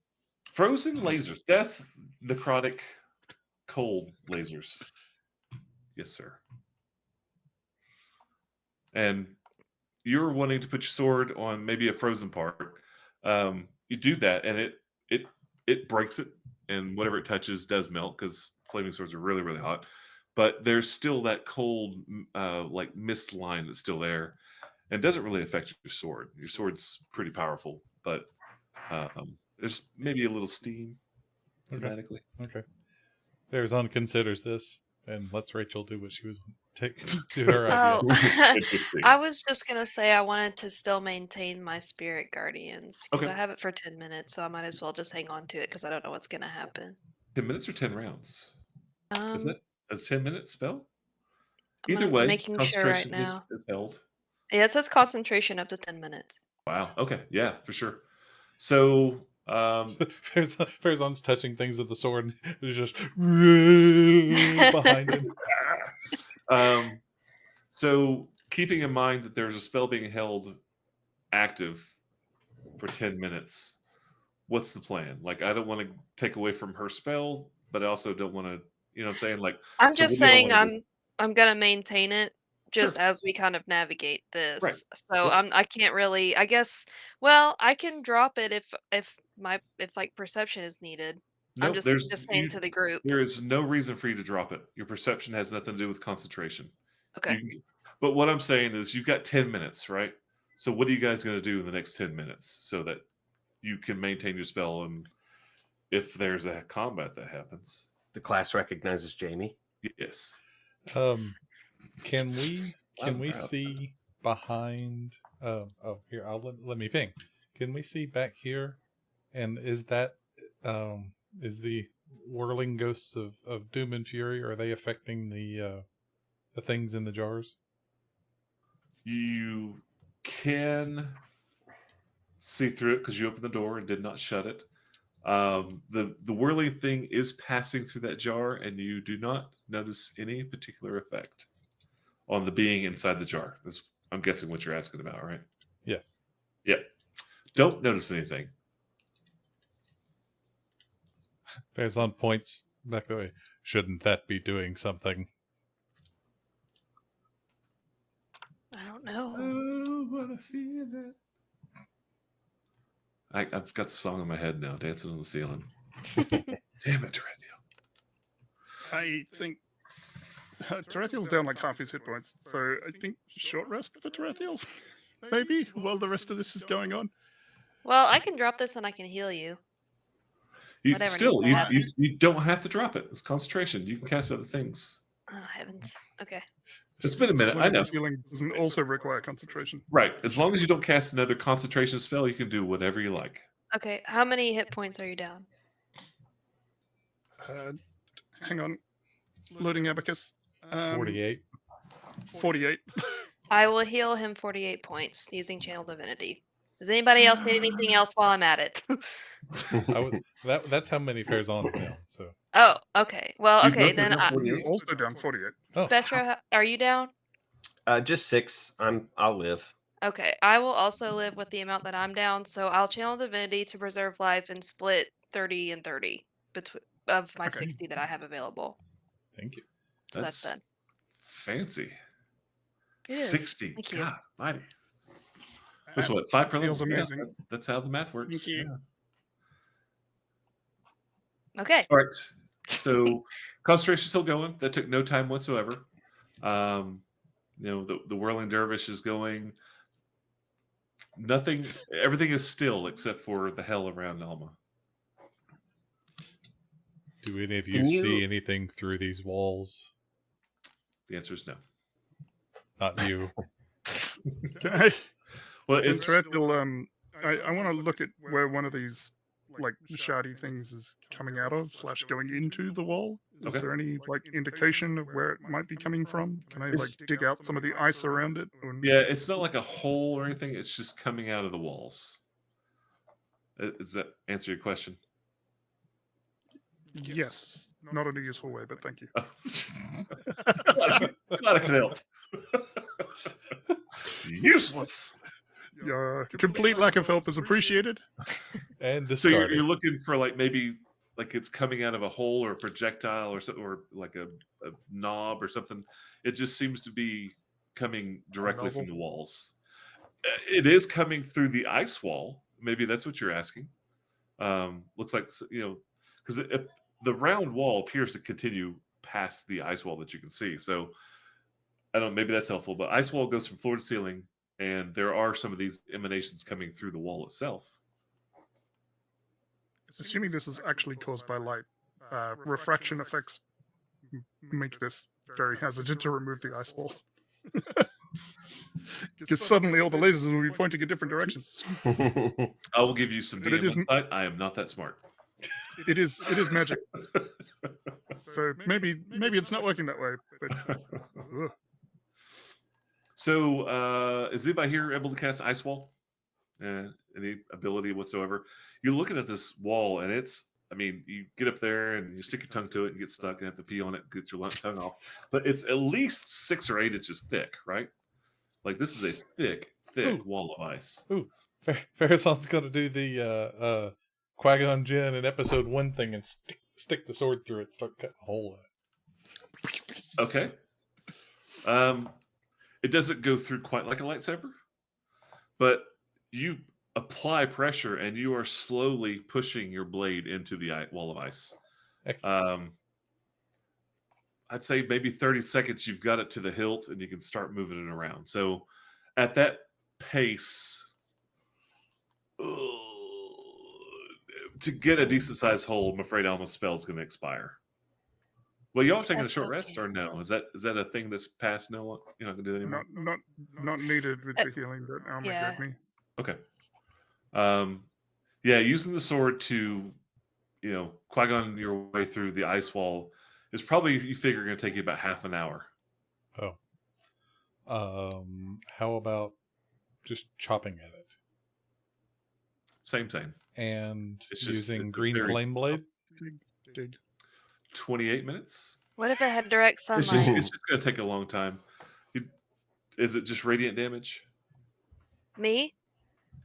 C: Frozen lasers, death, necrotic, cold lasers. Yes, sir. And you're wanting to put your sword on maybe a frozen part. You do that, and it breaks it, and whatever it touches does melt because flaming swords are really, really hot. But there's still that cold, like mist line that's still there, and it doesn't really affect your sword. Your sword's pretty powerful, but there's maybe a little steam thematically.
A: Okay. Farazan considers this and lets Rachel do what she was do her idea.
C: Interesting.
D: I was just gonna say I wanted to still maintain my spirit guardians because
C: Okay.
D: I have it for 10 minutes, so I might as well just hang on to it because I don't know what's gonna happen.
C: 10 minutes or 10 rounds? Is
D: Um,
C: it a 10-minute spell?
D: I'm
C: Either way,
D: making sure right
C: concentration
D: now.
C: is held.
D: Yeah, it says concentration up to 10 minutes.
C: Wow. Okay. Yeah, for sure. So,
A: Farazan's touching things with the sword. There's just behind him.
C: So keeping in mind that there's a spell being held active for 10 minutes, what's the plan? Like, I don't want to take away from her spell, but I also don't want to, you know what I'm saying? Like,
D: I'm
C: so
D: just
C: what do y'all
D: saying
C: wanna do?
D: I'm gonna maintain it just
C: Sure.
D: as we kind of navigate
C: Right.
D: this. So
C: Yep.
D: I can't really, I guess, well, I can drop it if like perception is needed. I'm
C: Nope.
D: just saying to the group.
C: There is no reason for you to drop it. Your perception has nothing to do with concentration.
D: Okay.
C: But what I'm saying is you've got 10 minutes, right? So what are you guys going to do in the next 10 minutes so that you can maintain your spell, and if there's a combat that happens?
E: The class recognizes Jamie.
C: Yes.
A: Can we
C: Wow.
A: see behind here, let me ping. Can we see back here? And is that is the whirling ghosts of Doom and Fury, are they affecting the things in the jars?
C: You can see through it because you opened the door and did not shut it. The whirling thing is passing through that jar, and you do not notice any particular effect on the being inside the jar. That's, I'm guessing, what you're asking about, right?
A: Yes.
C: Yep. Don't notice anything.
A: Farazan points back away. Shouldn't that be doing something?
D: I don't know.
C: Oh, what a feeling. I've got the song in my head now, Dancing on the Ceiling. Damn it, Tarathiel.
B: I think Tarathiel's down like half his hit points, so I think short rest for Tarathiel, maybe, while the rest of this is going on.
D: Well, I can drop this and I can heal you.
C: You
D: Whatever
C: still,
D: needs to happen.
C: you don't have to drop it. It's concentration. You can cast other things.
D: Oh heavens. Okay.
C: It's been a minute.
B: As long
C: I
B: as
C: know.
B: the healing doesn't also require concentration.
C: Right. As long as you don't cast another concentration spell, you can do whatever you like.
D: Okay. How many hit points are you down?
B: Hang on. Loading abacus.
A: 48.
B: 48.
D: I will heal him 48 points using Channel Divinity. Does anybody else need anything else while I'm at it?
A: That's how many Farazan's down. So
D: Oh, okay. Well,
C: You
D: okay,
C: both are
D: then
C: down
D: I,
C: 48?
B: Also down 48.
A: Oh.
D: Spectra, are you down?
E: Just 6. I'll live.
D: Okay, I will also live with the amount that I'm down, so I'll Channel Divinity to preserve life and split 30 and 30 between of my
B: Okay.
D: 60 that I have available.
A: thank you.
D: So that's done.
C: Fancy.
D: It is.
C: 60.
D: Thank you.
C: God, mighty. That's what, 5 per
B: Feels
C: level? Yeah,
B: amazing.
C: that's how the math works.
B: Thank you.
C: Yeah.
D: Okay.
C: All right. So concentration's still going. That took no time whatsoever. The whirling dervish is going. Nothing. Everything is still except for the hell around Alma.
A: Do any of you
E: Can
A: see
E: you-
A: anything through these walls?
C: The answer is no.
A: Not you.
B: Okay.
C: Well,
B: Since
C: it's
B: we're at the, I want to look at where one of these like shardy things is coming out of / going into the wall. Is
C: Okay.
B: there any like indication of where it might be coming from? Can I like dig out some of the ice around it?
C: yeah. It's not like a hole or anything. It's just coming out of the walls. Does that answer your question?
B: Yes, not in a useful way, but thank you.
C: Oh. glad I could help. Useless.
B: Complete lack of help is appreciated.
A: And
C: So
A: discarded.
C: you're looking for like maybe like it's coming out of a hole or a projectile or something, or like a knob or something. It just seems to be coming directly from
B: nozzle.
C: the walls. It is coming through the ice wall. Maybe that's what you're asking. Looks like because the round wall appears to continue past the ice wall that you can see. So I don't know, maybe that's helpful. But ice wall goes from floor to ceiling, and there are some of these emanations coming through the wall itself.
B: Assuming this is actually caused by light, refraction effects make this very hazardous to remove the ice wall. Because suddenly all the lasers will be pointing in different directions.
C: I will give you some
B: But it
C: DM
B: is-
C: insight. I am not that smart.
B: It is magic. So maybe it's not working that way. But ugh.
C: So is anybody here able to cast Ice Wall? Any ability whatsoever? You're looking at this wall, and you get up there and you stick your tongue to it and get stuck and have to pee on it, get your tongue off. But it's at least 6 or 8 inches thick, right? Like this is a thick
A: Ooh.
C: wall of ice.
A: Farazan's going to do the Qui-Gon Jinn in episode 1 thing and stick the sword through it, start cutting a hole in it.
C: Okay. It doesn't go through quite like a lightsaber, but you apply pressure and you are slowly pushing your blade into the wall of ice.
A: Excellent.
C: I'd say maybe 30 seconds, you've got it to the hilt and you can start moving it around. So at that pace, to get a decent sized hole, I'm afraid Alma's spell is going to expire. Well, y'all taking a
D: That's
C: short rest
D: okay.
C: or no? Is that a thing that's past? No, you're not going to do that anymore?
B: Not needed with the healing that Alma
D: yeah.
B: gave me.
C: Okay. Using the sword to, Qui-Gon your way through the ice wall is probably, you figure, going to take you about half an hour.
A: Oh. How about just chopping at it?
C: Same.
A: And
C: It's just-
A: using
C: it's a
A: green
C: very-
A: flame blade?
B: Dig.
C: 28 minutes.
D: What if it had direct
C: It's
D: sunlight?
C: just going to take a long time. Is it just radiant damage?
D: Me?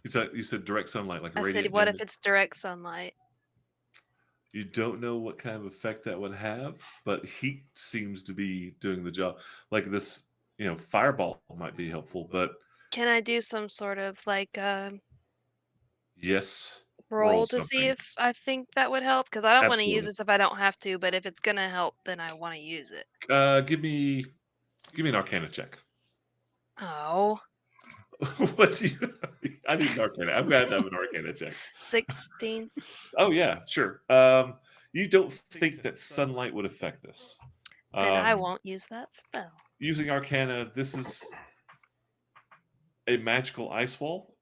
C: You said direct sunlight, like a
D: I
C: radiant
D: said, what
C: damage.
D: if it's direct sunlight?
C: You don't know what kind of effect that would have, but heat seems to be doing the job. Like this, fireball might be helpful, but
D: Can I do some sort of like
C: yes.
D: roll to see
C: something.
D: if I think that would help? Because I don't want to use
C: Absolutely.
D: this if I don't have to, but if it's gonna help, then I want to use it.
C: Give me an Arcana check.
D: Oh,
C: What do you? I need an Arcana. I'm glad to have an Arcana check.
D: 16.
C: Oh yeah, sure. You don't think that sunlight would affect this?
D: Then I won't use that spell.
C: Using Arcana, this is a magical ice wall,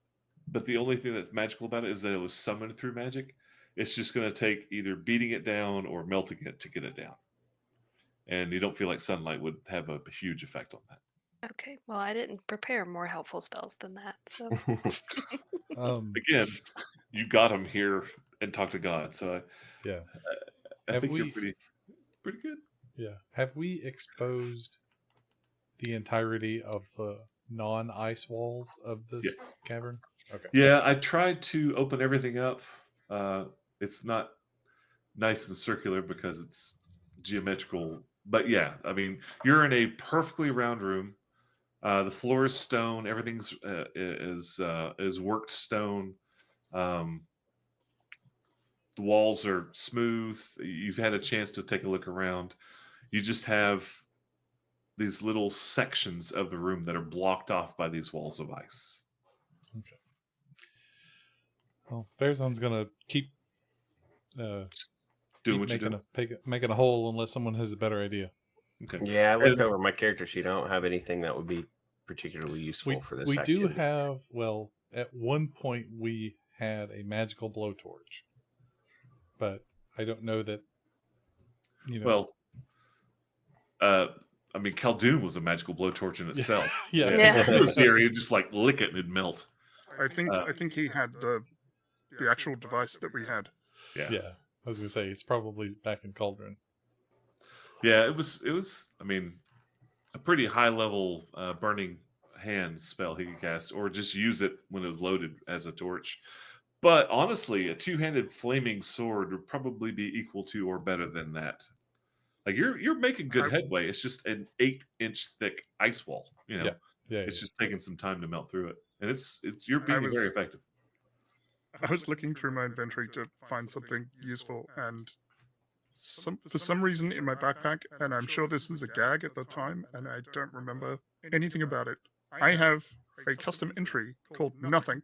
C: but the only thing that's magical about it is that it was summoned through magic. It's just going to take either beating it down or melting it to get it down. And you don't feel like sunlight would have a huge effect on that.
D: Okay, well, I didn't prepare more helpful spells than that, so
C: Again, you got him here and talked to God, so
A: Yeah.
C: I
A: Have
C: think you're
A: we-
C: pretty good.
A: Yeah. Have we exposed the entirety of the non-ice walls of this
C: Yes.
A: cavern? Okay.
C: Yeah, I tried to open everything up. It's not nice and circular because it's geometrical but yeah, I mean, you're in a perfectly round room. The floor is stone. Everything's is worked stone. Um, the walls are smooth. You've had a chance to take a look around. You just have these little sections of the room that are blocked off by these walls of ice.
A: Okay. Well, Farazan's gonna keep
C: Doing what you do.
A: making a hole unless someone has a better idea.
C: Okay.
E: Yeah, I looked over my character sheet. I don't have anything that would be particularly useful for this
A: We do
E: activity.
A: have, well, at one point we had a magical blowtorch, but I don't know that,
C: Well, I mean, Khaldun was a magical blowtorch in itself.
A: Yeah.
C: If he was here, he'd just like lick it and it'd melt.
B: I think he had the actual device that we had.
A: Yeah. I was gonna say it's probably back in Cauldron.
C: Yeah, it was. I mean, a pretty high level burning hand spell he could cast, or just use it when it was loaded as a torch. But honestly, a two-handed flaming sword would probably be equal to or better than that. Like you're making good headway. It's just an 8-inch thick ice wall.
A: Yeah.
C: It's just taking some time to melt through it, and it's you're being very effective.
B: I was looking through my inventory to find something useful, and for some reason in my backpack, and I'm sure this was a gag at the time, and I don't remember anything about it. I have a custom entry called Nothing.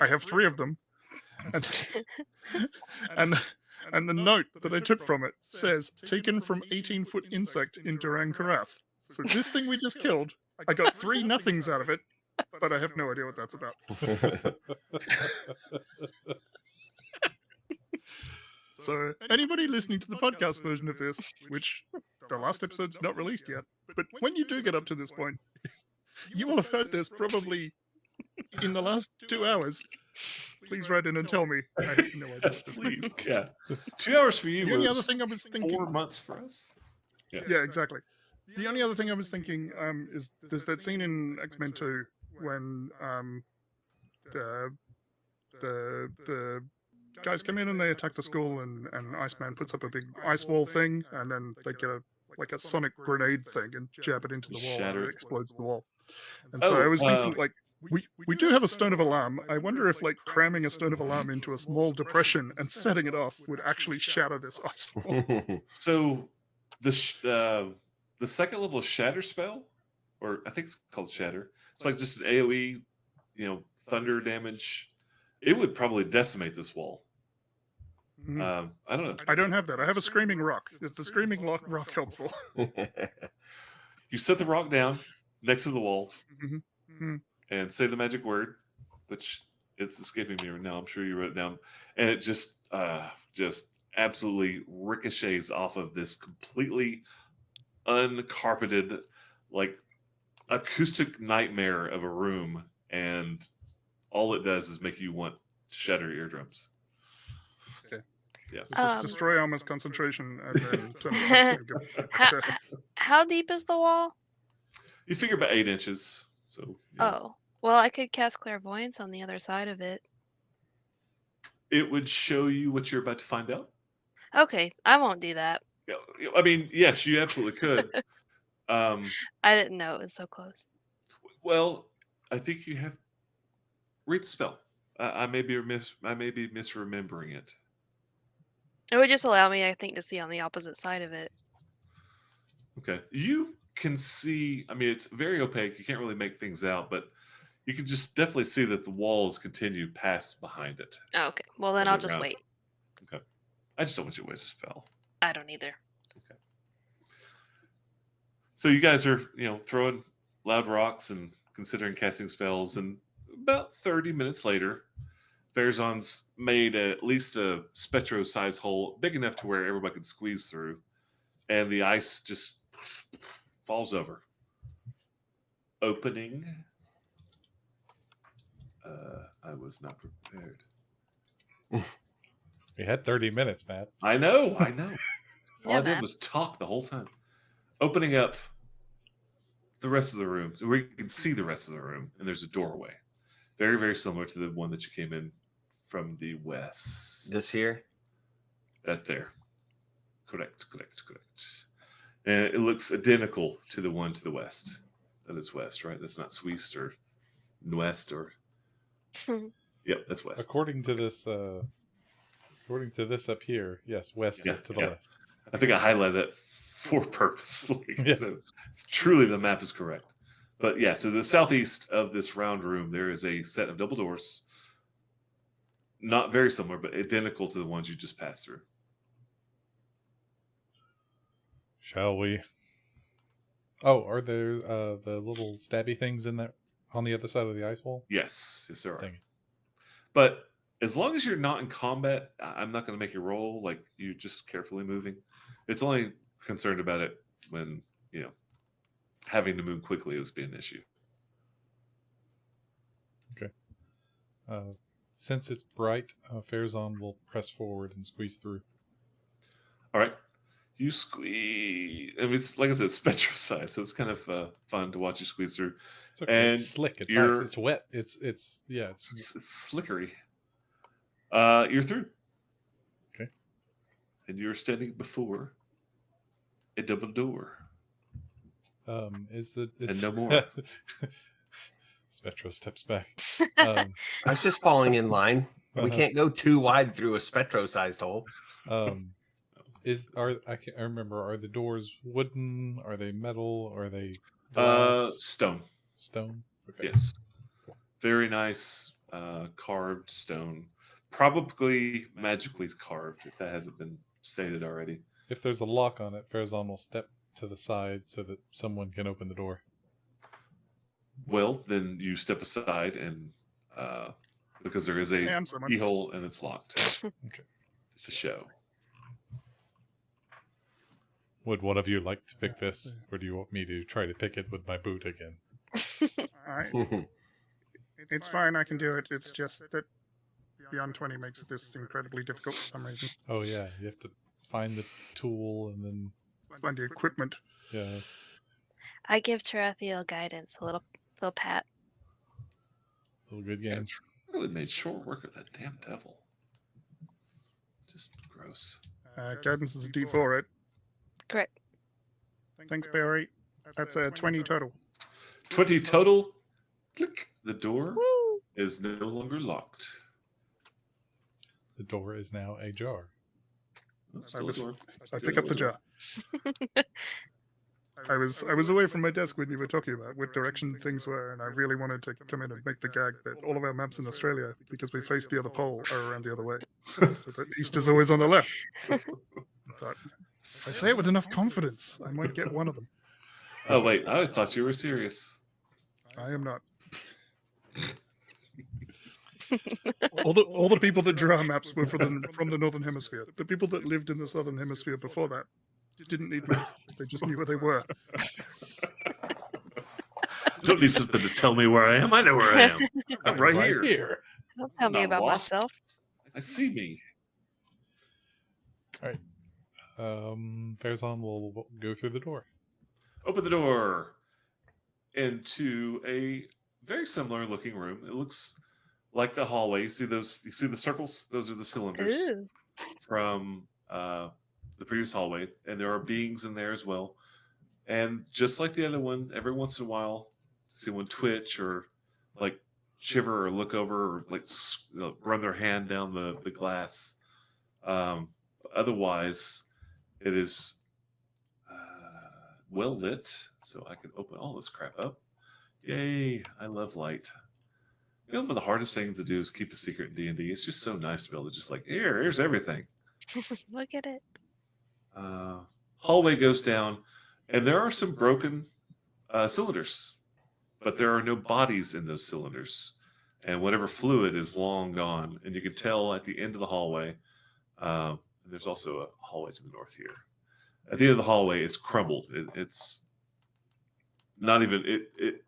B: I have 3 of them, and the note that I took from it says, taken from 18-foot insect in Durang Karath. So this thing we just killed, I got 3 nothings out of it, but I have no idea what that's about. So anybody listening to the podcast version of this, which the last episode's not released yet, but when you do get up to this point, you will have heard this probably in the last 2 hours. Please write in and tell me. I have no idea what this means.
C: Yeah, 2 hours for you.
B: The only
C: was
B: other thing I was thinking,
C: 4 months for us.
B: Yeah, exactly. The only other thing I was thinking is there's that scene in X-Men 2 when the guys come in and they attack the school, and Iceman puts up a big ice wall thing, and then they get a sonic grenade thing and jab it into the wall, and it explodes the wall. And so I was thinking, like, we do have a stone of alarm. I wonder if, like, cramming a stone of alarm into a small depression and setting it off would actually shatter this ice wall.
C: So the second level shatter spell, or I think it's called shatter. It's like just an AOE, thunder damage. It would probably decimate this wall.
B: Mhm.
C: I don't know.
B: I don't have that. I have a screaming rock. Is the screaming rock helpful?
C: You set the rock down next to the wall
B: Mhm.
C: and say the magic word, which it's escaping me right now. I'm sure you wrote it down, and it just absolutely ricochets off of this completely uncarpeted, like acoustic nightmare of a room, and all it does is make you want to shatter your eardrums.
B: Okay.
C: Yeah.
B: So just destroy Alma's concentration and then turn it back.
D: How deep is the wall?
C: You figure about 8 inches. So
D: Oh, well, I could cast clairvoyance on the other side of it.
C: it would show you what you're about to find out.
D: Okay, I won't do that.
C: I mean, yes, you absolutely could.
D: I didn't know it was so close.
C: Well, I think you have read the spell. I may be misremembering it.
D: It would just allow me, I think, to see on the opposite side of it.
C: Okay, you can see. I mean, it's very opaque. You can't really make things out, but you can just definitely see that the walls continue past behind it.
D: Oh, okay, well then I'll just wait.
C: Okay, I just don't want you to waste a spell.
D: I don't either.
C: Okay. So you guys are, throwing loud rocks and considering casting spells, and about 30 minutes later, Farazan's made at least a spectro-sized hole big enough to where everybody could squeeze through, and the ice just falls over. Opening. I was not prepared.
A: We had 30 minutes, Matt.
C: I know. All
D: Yeah,
C: I did
D: Matt.
C: was talk the whole time. Opening up the rest of the room, where you can see the rest of the room, and there's a doorway. Very, very similar to the one that you came in from the west.
E: This here?
C: That there. Correct. And it looks identical to the one to the west. That is west, right? That's not Swist or West or. Yep, that's west.
A: According to this up here, yes, west is to the left.
C: I think I highlighted that for purposely.
A: Yeah.
C: So it's truly the map is correct. But yeah, so the southeast of this round room, there is a set of double doors. Not very similar, but identical to the ones you just passed through.
A: Shall we? Oh, are there the little stabby things in there on the other side of the ice wall?
C: Yes, there are.
A: Dang it.
C: But as long as you're not in combat, I'm not going to make you roll. Like, you just carefully moving. It's only concerned about it when, having to move quickly would be an issue.
A: Okay. Since it's bright, Farazan will press forward and squeeze through.
C: All right. You squeeze. I mean, it's like I said, Spectro size, so it's kind of fun to watch you squeeze through.
A: It's okay.
C: And
A: it's slick. It's
C: you're-
A: nice. It's wet. It's
C: It's slickery.
A: Yeah.
C: You're through.
A: Okay.
C: And you're standing before a double door.
A: And
C: no more.
A: Spectro steps back. Um,
E: I was just falling in line. We
A: uh-huh.
E: can't go too wide through a Spectro-sized hole.
A: I can't remember. Are the doors wooden? Are they metal? Are they glass?
C: Stone.
A: Stone. Okay.
C: Yes. Very nice carved stone. Probably magically carved, if that hasn't been stated already.
A: If there's a lock on it, Farazan will step to the side so that someone can open the door.
C: Well, then you step aside and because there is
B: Hey,
C: a
B: I'm someone.
C: keyhole and it's locked.
A: Okay.
C: For show.
A: Would one of you like to pick this, or do you want me to try to pick it with my boot again?
B: It's fine. I can do it. It's just that Beyond 20 makes this incredibly difficult for some reason.
A: Oh yeah, you have to find the tool and then
B: Find the equipment.
A: yeah.
D: I give Tarathiel guidance, a little pat.
A: Little good
C: Yeah,
A: game.
C: it's really made short work of that damn devil. Just gross.
B: Guidance is a D4, right?
D: Correct.
B: Thanks, Barry. That's a 20 total.
C: 20 total. Click. The door
D: Woo!
C: is no longer locked.
A: The door is now ajar.
C: Oh, still a door.
B: I pick up the jar. I was away from my desk when you were talking about what direction things were, and I really wanted to come in and make the gag that all of our maps in Australia, because we face the other pole, are around the other way. So that east is always on the left. But I say it with enough confidence, I might get one of them.
C: Oh, wait. I thought you were serious.
B: I am not. All the people that drew our maps were from the Northern Hemisphere. The people that lived in the Southern Hemisphere before that didn't need maps. They just knew where they were.
C: Don't need something to tell me where I am. I know where I am. I'm right here.
D: Don't tell me
C: Not
D: about
C: lost.
D: myself.
C: I see me.
A: Farazan will go through the door.
C: Open the door into a very similar looking room. It looks like the hallway. You see the circles? Those are the cylinders
D: Ooh.
C: from the previous hallway, and there are beings in there as well. And just like the other one, every once in a while, see one twitch or like shiver or look over or like run their hand down the glass. Otherwise, it is well lit, so I can open all this crap up. Yay! I love light. You know, one of the hardest things to do is keep a secret in D&D. It's just so nice to be able to just like, here's everything.
D: Look at it.
C: Hallway goes down, and there are some broken cylinders, but there are no bodies in those cylinders, and whatever fluid is long gone. And you can tell at the end of the hallway. There's also a hallway to the north here. At the end of the hallway, it's crumbled. It's not even it.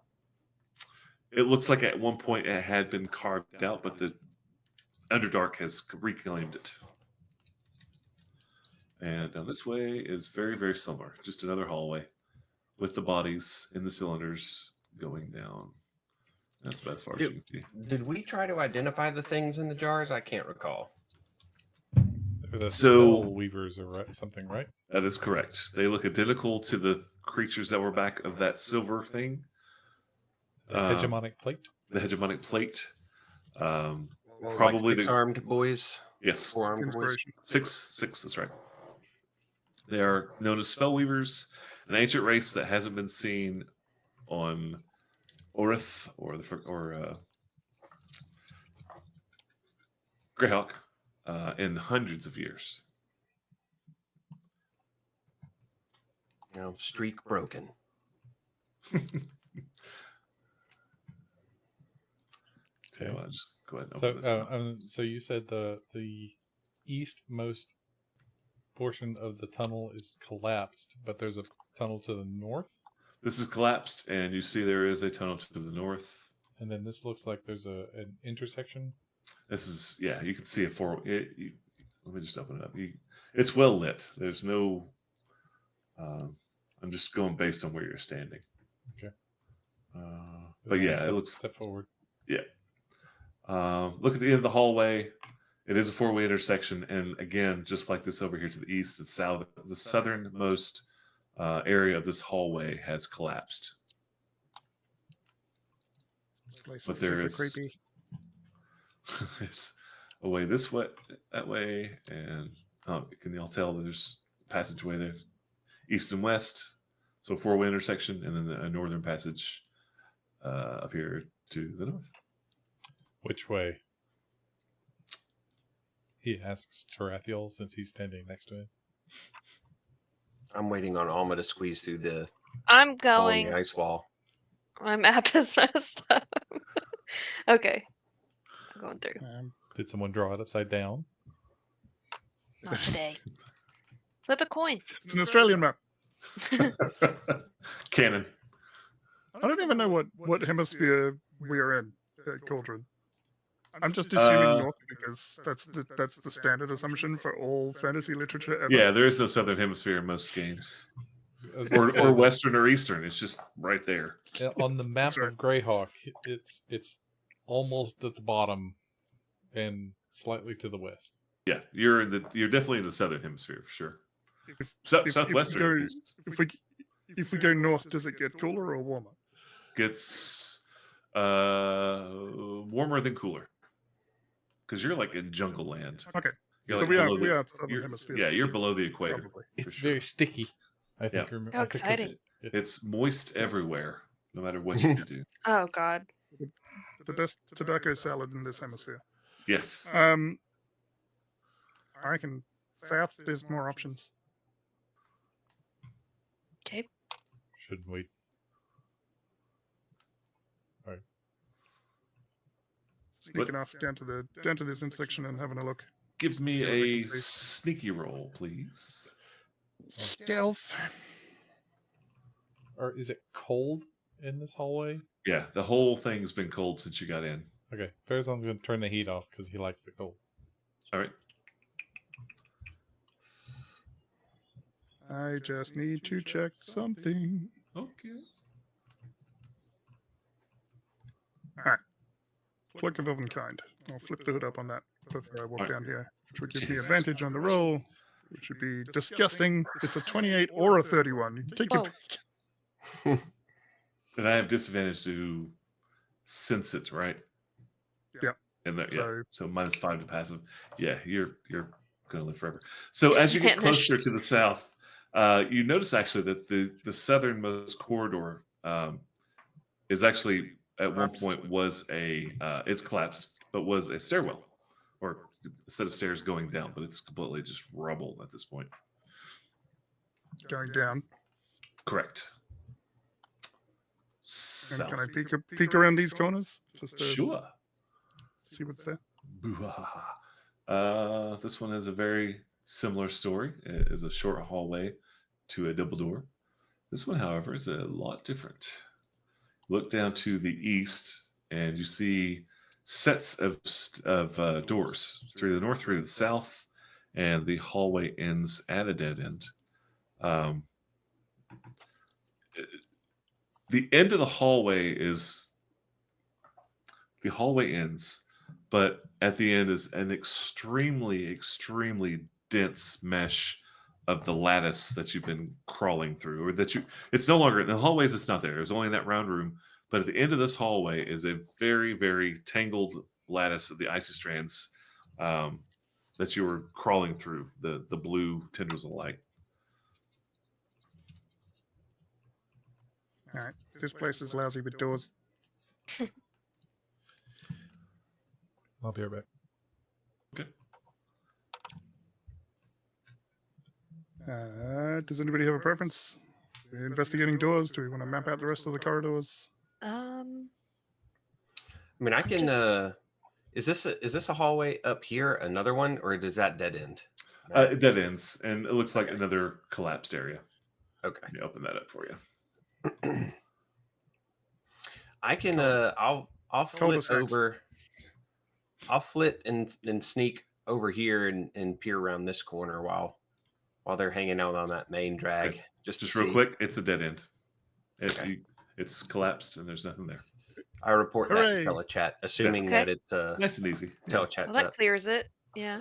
C: It looks like at one point it had been carved out, but the Underdark has reclaimed it. And down this way is very, very similar. Just another hallway with the bodies in the cylinders going down. That's about as far as you can see.
E: Did we try to identify the things in the jars? I can't recall.
A: The
C: So-
A: spell weavers or something, right?
C: That is correct. They look identical to the creatures that were back of that silver thing,
A: The hegemonic plate.
C: the hegemonic plate.
E: Well,
C: Probably
E: like
C: the-
E: armed boys,
C: Yes,
E: 4-armed boys.
B: Inspiration.
C: six. That's right. They are known as spell weavers, an ancient race that hasn't been seen on Orith or Greyhawk in hundreds of years.
E: You know, streak broken.
C: Okay, well, I'll just go ahead and
A: So,
C: open this up.
A: so you said the eastmost portion of the tunnel is collapsed, but there's a tunnel to the north,
C: This is collapsed, and you see there is a tunnel to the north.
A: and then this looks like there's an intersection.
C: This is, yeah, you can see let me just open it up. It's well lit. There's no. I'm just going based on where you're standing.
A: Okay.
C: But yeah,
A: Step,
C: it looks.
A: step forward.
C: Look at the end of the hallway. It is a four-way intersection, and again, just like this over here to the east and south, the southernmost area of this hallway has collapsed.
B: This place
C: But
B: is
C: there
B: super
C: is-
B: creepy.
C: There's a way this way, that way, and can y'all tell that there's passageway there, east and west, so four-way intersection, and then a northern passage up here to the north.
A: Which way? He asks Tarathiel since he's standing next to him.
E: I'm waiting on Alma to squeeze through the
D: I'm
E: hole in
D: going.
E: the ice wall.
D: My map is messed up. Okay. I'm going through.
A: Did someone draw it upside down?
D: Not today. Flip a coin.
B: It's an Australian map.
C: Cannon.
B: I don't even know what hemisphere we are in at Cauldron. I'm just assuming north because that's the standard assumption for all fantasy literature ever.
C: Yeah, there is no southern hemisphere in most games,
A: I was gonna say,
C: or western or eastern. It's just right there.
A: on the map
B: Sorry.
A: of Greyhawk, it's almost at the bottom and slightly to the west.
C: Yeah, you're definitely in the southern hemisphere for sure.
B: If,
C: Southwestern
B: if we go north, does it get cooler or warmer?
C: gets warmer than cooler because you're like in jungle land.
B: Okay,
C: You're
B: so
C: like
B: we are
C: below the-
B: southern
C: you're-
B: hemisphere.
C: Yeah, you're
A: It's
C: below the equator.
B: Probably.
A: It's
C: sure.
A: very sticky. I think.
C: Yeah.
D: How exciting.
C: It's moist everywhere, no matter what you do.
D: Oh God.
B: The best tobacco salad in this hemisphere.
C: Yes.
B: I reckon south there's more options.
D: Okay.
A: Shouldn't we?
B: Sneaking off down to this intersection and having a look.
C: Give me
B: see what we
C: a
B: can see.
C: sneaky roll, please.
B: Stealth.
A: Or is it cold in this hallway?
C: Yeah, the whole thing's been cold since you got in.
A: Okay, Farazan's going to turn the heat off because he likes the cold.
C: All right.
B: I just need to check something.
C: Okay.
B: Cloak of Elvenkind. I'll flip the hood up on that before I walk
C: Alright.
B: down here, which would give me
C: Jesus
B: advantage on the roll, which would be disgusting. It's a 28 or a 31. You can take your
D: Whoa.
B: pick.
C: And I have disadvantage to sense it, right?
B: Yeah.
C: And that, yeah.
B: So-
C: So -5 to passive. Yeah, you're gonna live forever. So as you get
D: Vanished.
C: closer to the south, you notice actually that the southernmost corridor is actually at one point was it's collapsed, but was a stairwell, or a set of stairs going down, but it's completely just rubble at this point.
B: Going down.
C: Correct.
B: And
C: South.
B: can I peek around these corners? Just to
C: Sure.
B: see what's there.
C: This one has a very similar story. It is a short hallway to a double door. This one, however, is a lot different. Look down to the east, and you see sets of doors, three to the north, three to the south, and the hallway ends at a dead end. The end of the hallway ends, but at the end is an extremely dense mesh of the lattice that you've been crawling through, or that you. It's no longer in the hallways. It's not there. It's only in that round room. But at the end of this hallway is a very, very tangled lattice of the icy strands that you were crawling through. The blue tendrils of light.
B: All right. This place is lousy with doors.
A: I'll be right back.
C: Okay.
B: Does anybody have a preference? We're investigating doors. Do we want to map out the rest of the corridors?
E: I mean, I can. Is this a hallway up here? Another one, or does that dead end?
C: It dead ends, and it looks like another collapsed area.
E: Okay.
C: Let me open that up for you.
E: I can. I'll flit over. I'll flit and sneak over here and peer around this corner while they're hanging out on that main drag.
C: Okay.
E: Just
C: real
E: see.
C: quick, it's a dead end. It's collapsed, and there's nothing there.
E: I report that
B: Hooray.
E: to telechat, assuming
D: Okay.
E: that it's
C: Nice and easy.
E: telechat's
D: Well, that
E: up.
D: clears it. Yeah.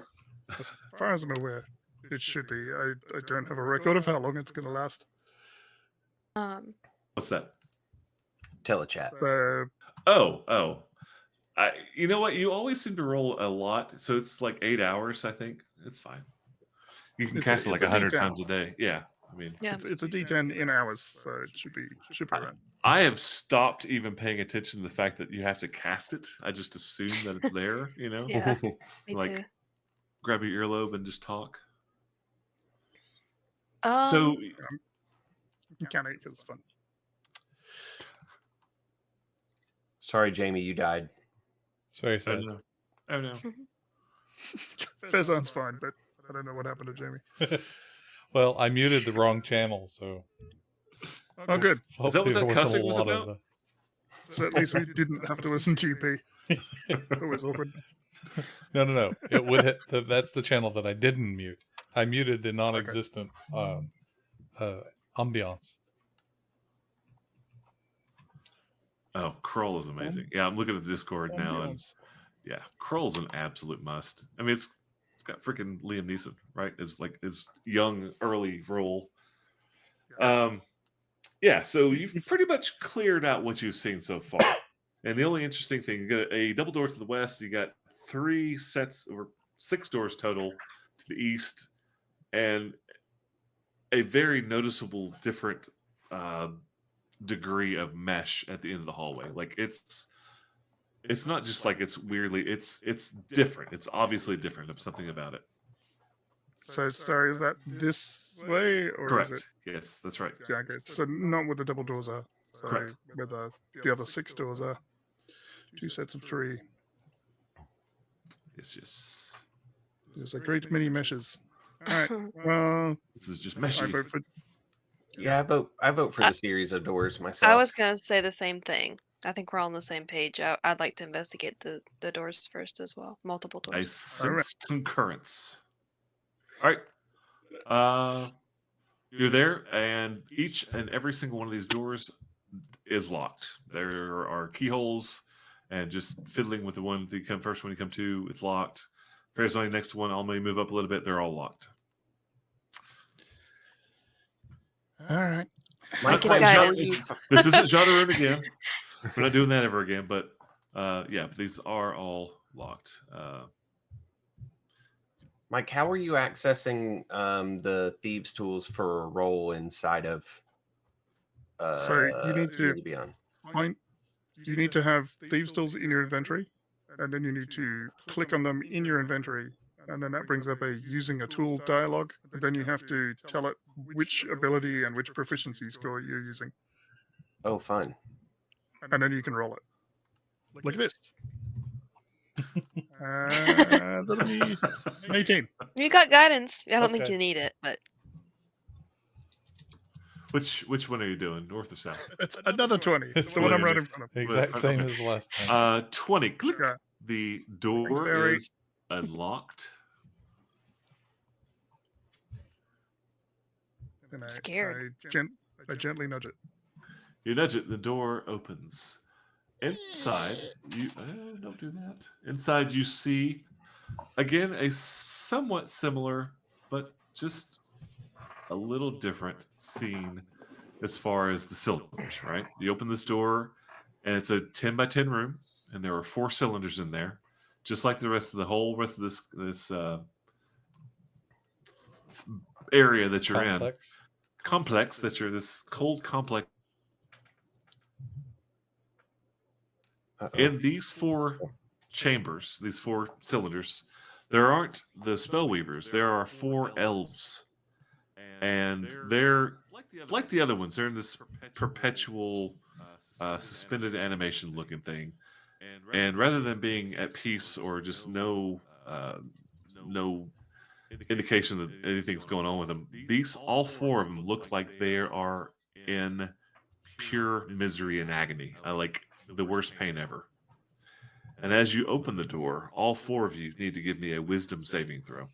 B: As far as I'm aware, it should be. I don't have a record of how long it's going to last.
C: What's that?
E: Telechat.
C: Oh. You know what? You always seem to roll a lot, so it's like 8 hours. I think it's fine. You can cast it like 100 times a day. Yeah, I mean,
D: Yeah.
B: It's a D10 in hours, so it should be right.
C: I have stopped even paying attention to the fact that you have to cast it. I just assume that it's there. You know,
D: Yeah. Me
C: Like-
D: too.
C: grab your earlobe and just talk.
D: Um,
C: So
B: Mechanic is fun.
E: Sorry, Jamie, you died.
A: Sorry,
C: oh
A: sad.
C: no, oh no.
B: Fezan's fine, but I don't know what happened to Jamie.
A: Well, I muted the wrong channel, so
B: Oh, good.
C: Is that what
A: hopefully
C: that
A: there wasn't a
C: cussing was
A: lot
C: about?
A: of.
B: So at least we didn't have to listen to you, P. It's always awkward.
A: No. It would hit that's the channel that I didn't mute. I muted the non-existent ambiance.
C: Oh, Kroll is amazing. Yeah, I'm looking at the Discord now, and
B: Ambiance.
C: yeah, Kroll's an absolute must. I mean, it's got freaking Liam Neeson, right? Is like his young early role. Yeah, so you've pretty much cleared out what you've seen so far. And the only interesting thing, you got a double door to the west. You got 3 sets or 6 doors total to the east, and a very noticeable different degree of mesh at the end of the hallway. Like it's not just like it's weirdly, it's different. It's obviously different. There's something about it.
B: So sorry, is that this way or
C: Correct.
B: is it?
C: Yes, that's right.
B: Yeah, okay. So not where the double doors are. So
C: Correct.
B: where the other 6 doors are. 2 sets of 3.
C: It's just
B: There's a great many meshes. All right. Well,
C: this is just
B: I
C: meshy.
B: vote for
E: Yeah, I vote for the series of doors myself.
D: I was gonna say the same thing. I think we're all on the same page. I'd like to investigate the doors first as well. Multiple
C: I
D: doors.
C: sense concurrence. All right. You're there, and each and every single one of these doors is locked. There are keyholes, and just fiddling with the one that you come first when you come to, it's locked. If there's only next one, I'll maybe move up a little bit. They're all locked.
B: all right.
D: I give
E: Mike, how are
D: guidance.
E: you-
C: This isn't Shadowrun again. We're not doing that ever again. But yeah, these are all locked.
E: Mike, how are you accessing the thieves' tools for a roll inside of?
B: So you need to-
E: Beyond?
B: Fine. You need to have thieves' tools in your inventory, and then you need to click on them in your inventory, and then that brings up a using a tool dialog. And then you have to tell it which ability and which proficiency score you're using,
E: Oh, fun.
B: and then you can roll it like this. That'll be 18.
D: You got guidance. I don't think
A: Okay.
D: you need it, but
C: Which one are you doing? North or south?
B: It's another 20. It's
A: It's
B: the one I'm
C: the-
B: right in front of.
A: Exact same as the last time.
C: 20. Click.
B: Yeah.
C: The door
B: Barry.
C: is unlocked.
B: And
D: Scared.
B: I gently nudge it.
C: You nudge it, the door opens. Inside, you don't do that. Inside, you see again a somewhat similar but just a little different scene as far as the cylinders, right? You open this door, and it's a 10 by 10 room, and there are 4 cylinders in there, just like the rest of this area that you're in. Complex that you're this cold complex. In these 4 chambers, these 4 cylinders, there aren't the spellweavers. There are 4 elves, and they're like the other ones. They're in this perpetual suspended animation looking thing, and rather than being at peace or just no indication that anything's going on with them, all 4 of them look like they are in pure misery and agony, like the worst pain ever. And as you open the door, all 4 of you need to give me a wisdom saving throw.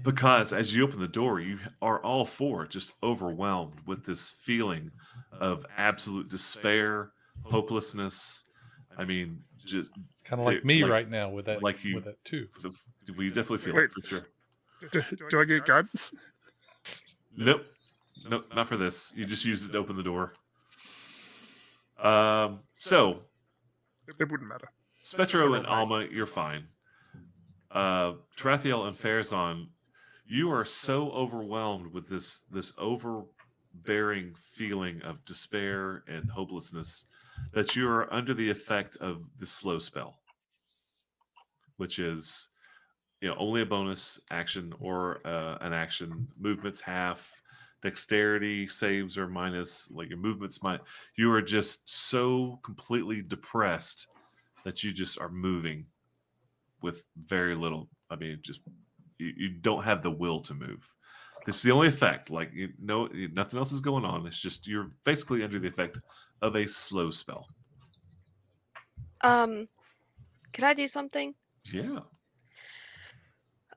C: Because as you open the door, you are all 4 just overwhelmed with this feeling of absolute despair, hopelessness. I mean, just
A: it's kind of like me right now with that,
C: like you,
A: with that too.
C: We definitely feel
B: Wait.
C: it for sure.
B: Do I get guidance?
C: Nope, not for this. You just use it to open the door. So
B: It wouldn't matter.
C: Spetro and Alma, you're fine. Tarathiel and Farazan, you are so overwhelmed with this overbearing feeling of despair and hopelessness that you are under the effect of the slow spell, which is only a bonus action or an action. Movements half, dexterity saves are minus, like your movements you are just so completely depressed that you just are moving with very little. I mean, just you don't have the will to move. This is the only effect. Like nothing else is going on. It's just you're basically under the effect of a slow spell.
D: Can I do something?
C: Yeah.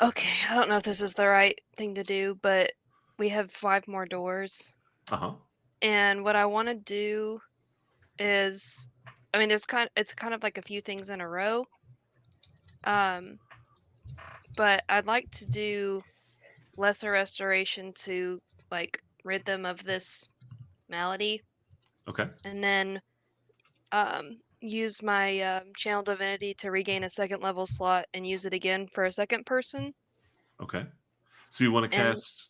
D: Okay, I don't know if this is the right thing to do, but we have 5 more doors. And what I want to do is, I mean, it's kind of like a few things in a row. But I'd like to do lesser restoration to like rid them of this malady.
C: Okay.
D: And then use my channel divinity to regain a 2nd level slot and use it again for a 2nd person.
C: Okay. So you want to cast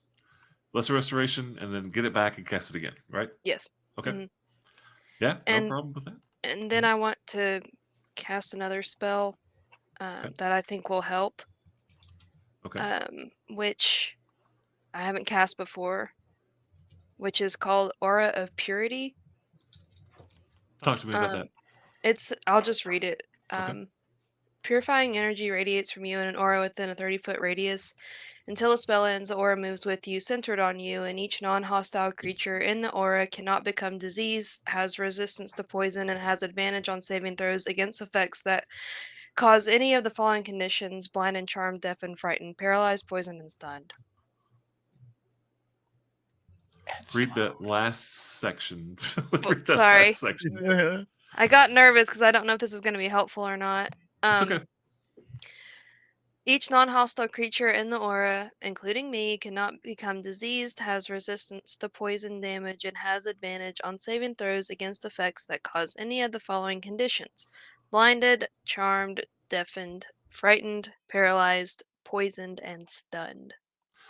C: lesser restoration and then get it back and cast it again, right?
D: Yes.
C: Okay.
D: Mm-hmm.
C: Yeah, no problem with that.
D: And then I want to cast another spell that I think will help.
C: Okay.
D: Which I haven't cast before, which is called Aura of Purity.
C: Talk to me about that.
D: I'll just read it.
C: Okay.
D: Purifying energy radiates from you in an aura within a 30-foot radius. Until the spell ends, the aura moves with you, centered on you, and each non-hostile creature in the aura cannot become diseased, has resistance to poison, and has advantage on saving throws against effects that cause any of the following conditions: blind and charmed, deafened, frightened, paralyzed, poisoned, and stunned.
C: Read that last section.
D: Sorry.
C: Last section.
D: I got nervous because I don't know if this is going to be helpful or not.
C: It's okay.
D: Each non-hostile creature in the aura, including me, cannot become diseased, has resistance to poison damage, and has advantage on saving throws against effects that cause any of the following conditions: blinded, charmed, deafened, frightened, paralyzed, poisoned, and stunned.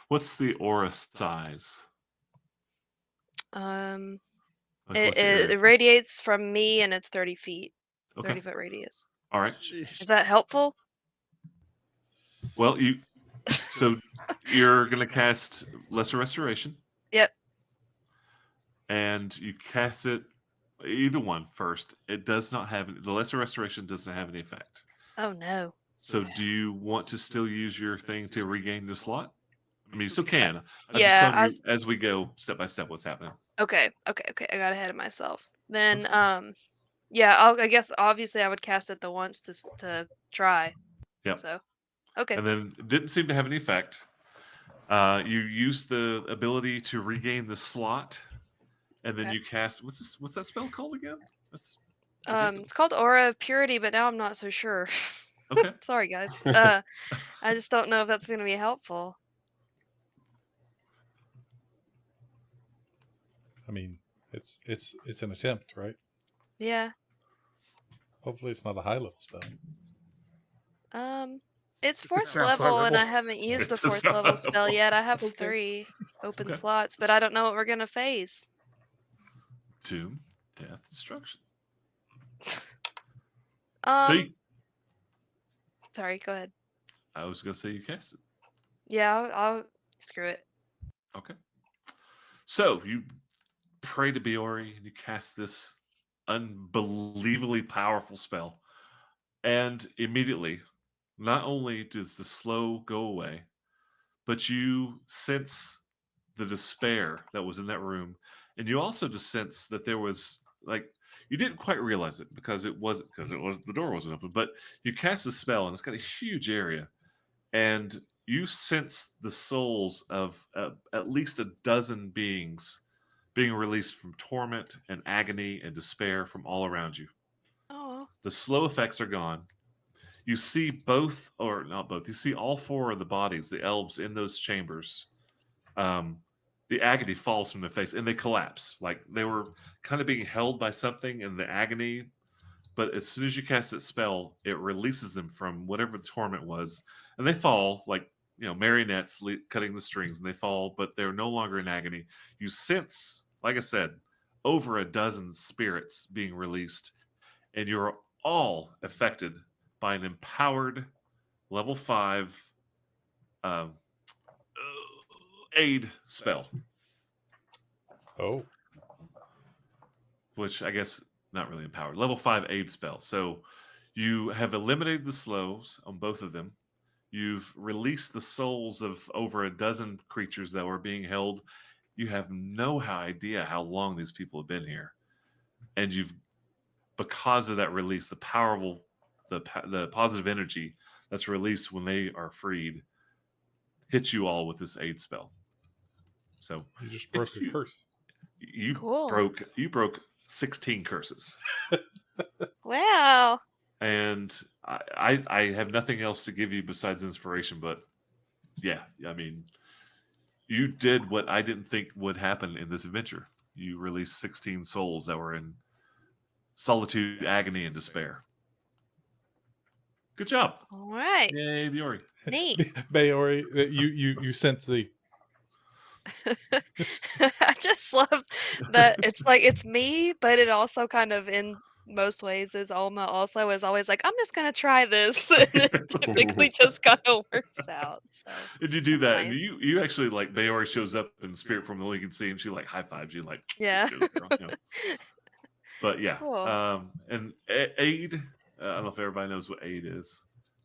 C: What's the aura size?
D: It radiates from me and it's 30 feet.
C: Okay.
D: 30-foot radius.
C: All right.
D: Is that helpful?
C: Well, so you're going to cast Lesser Restoration.
D: Yep.
C: And you cast it, either one first. It does not have, the Lesser Restoration does not have any effect.
D: Oh, no.
C: So do you want to still use your thing to regain the slot? I mean, you still can. I'm
D: Yeah,
C: just telling you as we go step by step what's happening.
D: Okay. I got ahead of myself. Then, yeah, I guess obviously I would cast it the once to try.
C: Yep.
D: So, okay.
C: And then it didn't seem to have any effect. You use the ability to regain the slot, and then you cast what's that spell called again?
D: It's called Aura of Purity, but now I'm not so sure.
C: Okay.
D: Sorry, guys. I just don't know if that's going to be helpful.
A: I mean, it's an attempt, right?
D: Yeah.
A: Hopefully, it's not a high level spell.
D: It's
B: It
D: fourth
B: sounds high
D: level, and I
B: level.
D: haven't used the
C: It does
D: fourth
C: sound
D: level
C: high
D: spell
C: level.
D: yet. I have
B: Okay.
D: 3 open
C: Okay.
D: slots, but I don't know what we're gonna phase.
C: Tomb, death, destruction.
D: Um,
C: See,
D: sorry. Go ahead.
C: I was gonna say you cast it.
D: Yeah, I'll screw it.
C: Okay. So you pray to Biori and you cast this unbelievably powerful spell. And immediately, not only does the slow go away, but you sense the despair that was in that room. And you also just sense that there was like you didn't quite realize it because it was the door wasn't open, but you cast a spell and it's got a huge area and you sense the souls of at least a dozen beings being released from torment and agony and despair from all around you.
D: Oh,
C: The slow effects are gone. You see both, or not both, you see all 4 of the bodies, the elves in those chambers. Um, the agony falls from their face and they collapse. Like they were kind of being held by something in the agony. But as soon as you cast that spell, it releases them from whatever the torment was. And they fall like, marionettes cutting the strings and they fall, but they're no longer in agony. You sense, like I said, over a dozen spirits being released, and you're all affected by an empowered level 5 um, aid spell,
A: Oh,
C: which I guess not really empowered. Level 5 aid spell. So you have eliminated the slows on both of them. You've released the souls of over a dozen creatures that were being held. You have no idea how long these people have been here. And because of that release, the positive energy that's released when they are freed hits you all with this aid spell. So
A: you just broke a curse.
C: you
D: cool.
C: broke 16 curses.
D: Wow.
C: And I have nothing else to give you besides inspiration, but yeah, I mean, you did what I didn't think would happen in this adventure. You released 16 souls that were in solitude, agony, and despair. Good job.
D: All right.
C: Yay, Biori.
D: Neat.
A: Bayori, you sense the
D: I just love that it's me, but it also kind of in most ways is Alma also is always like, I'm just gonna try this. And it typically just kind of works out. So
C: Did you do that? And
D: nice.
C: you actually like Bayori shows up in spirit form, all you can see, and she like high fives you, like
D: Yeah.
C: "Good girl," But yeah,
D: Cool.
C: and aid. I don't know if everybody knows what aid is,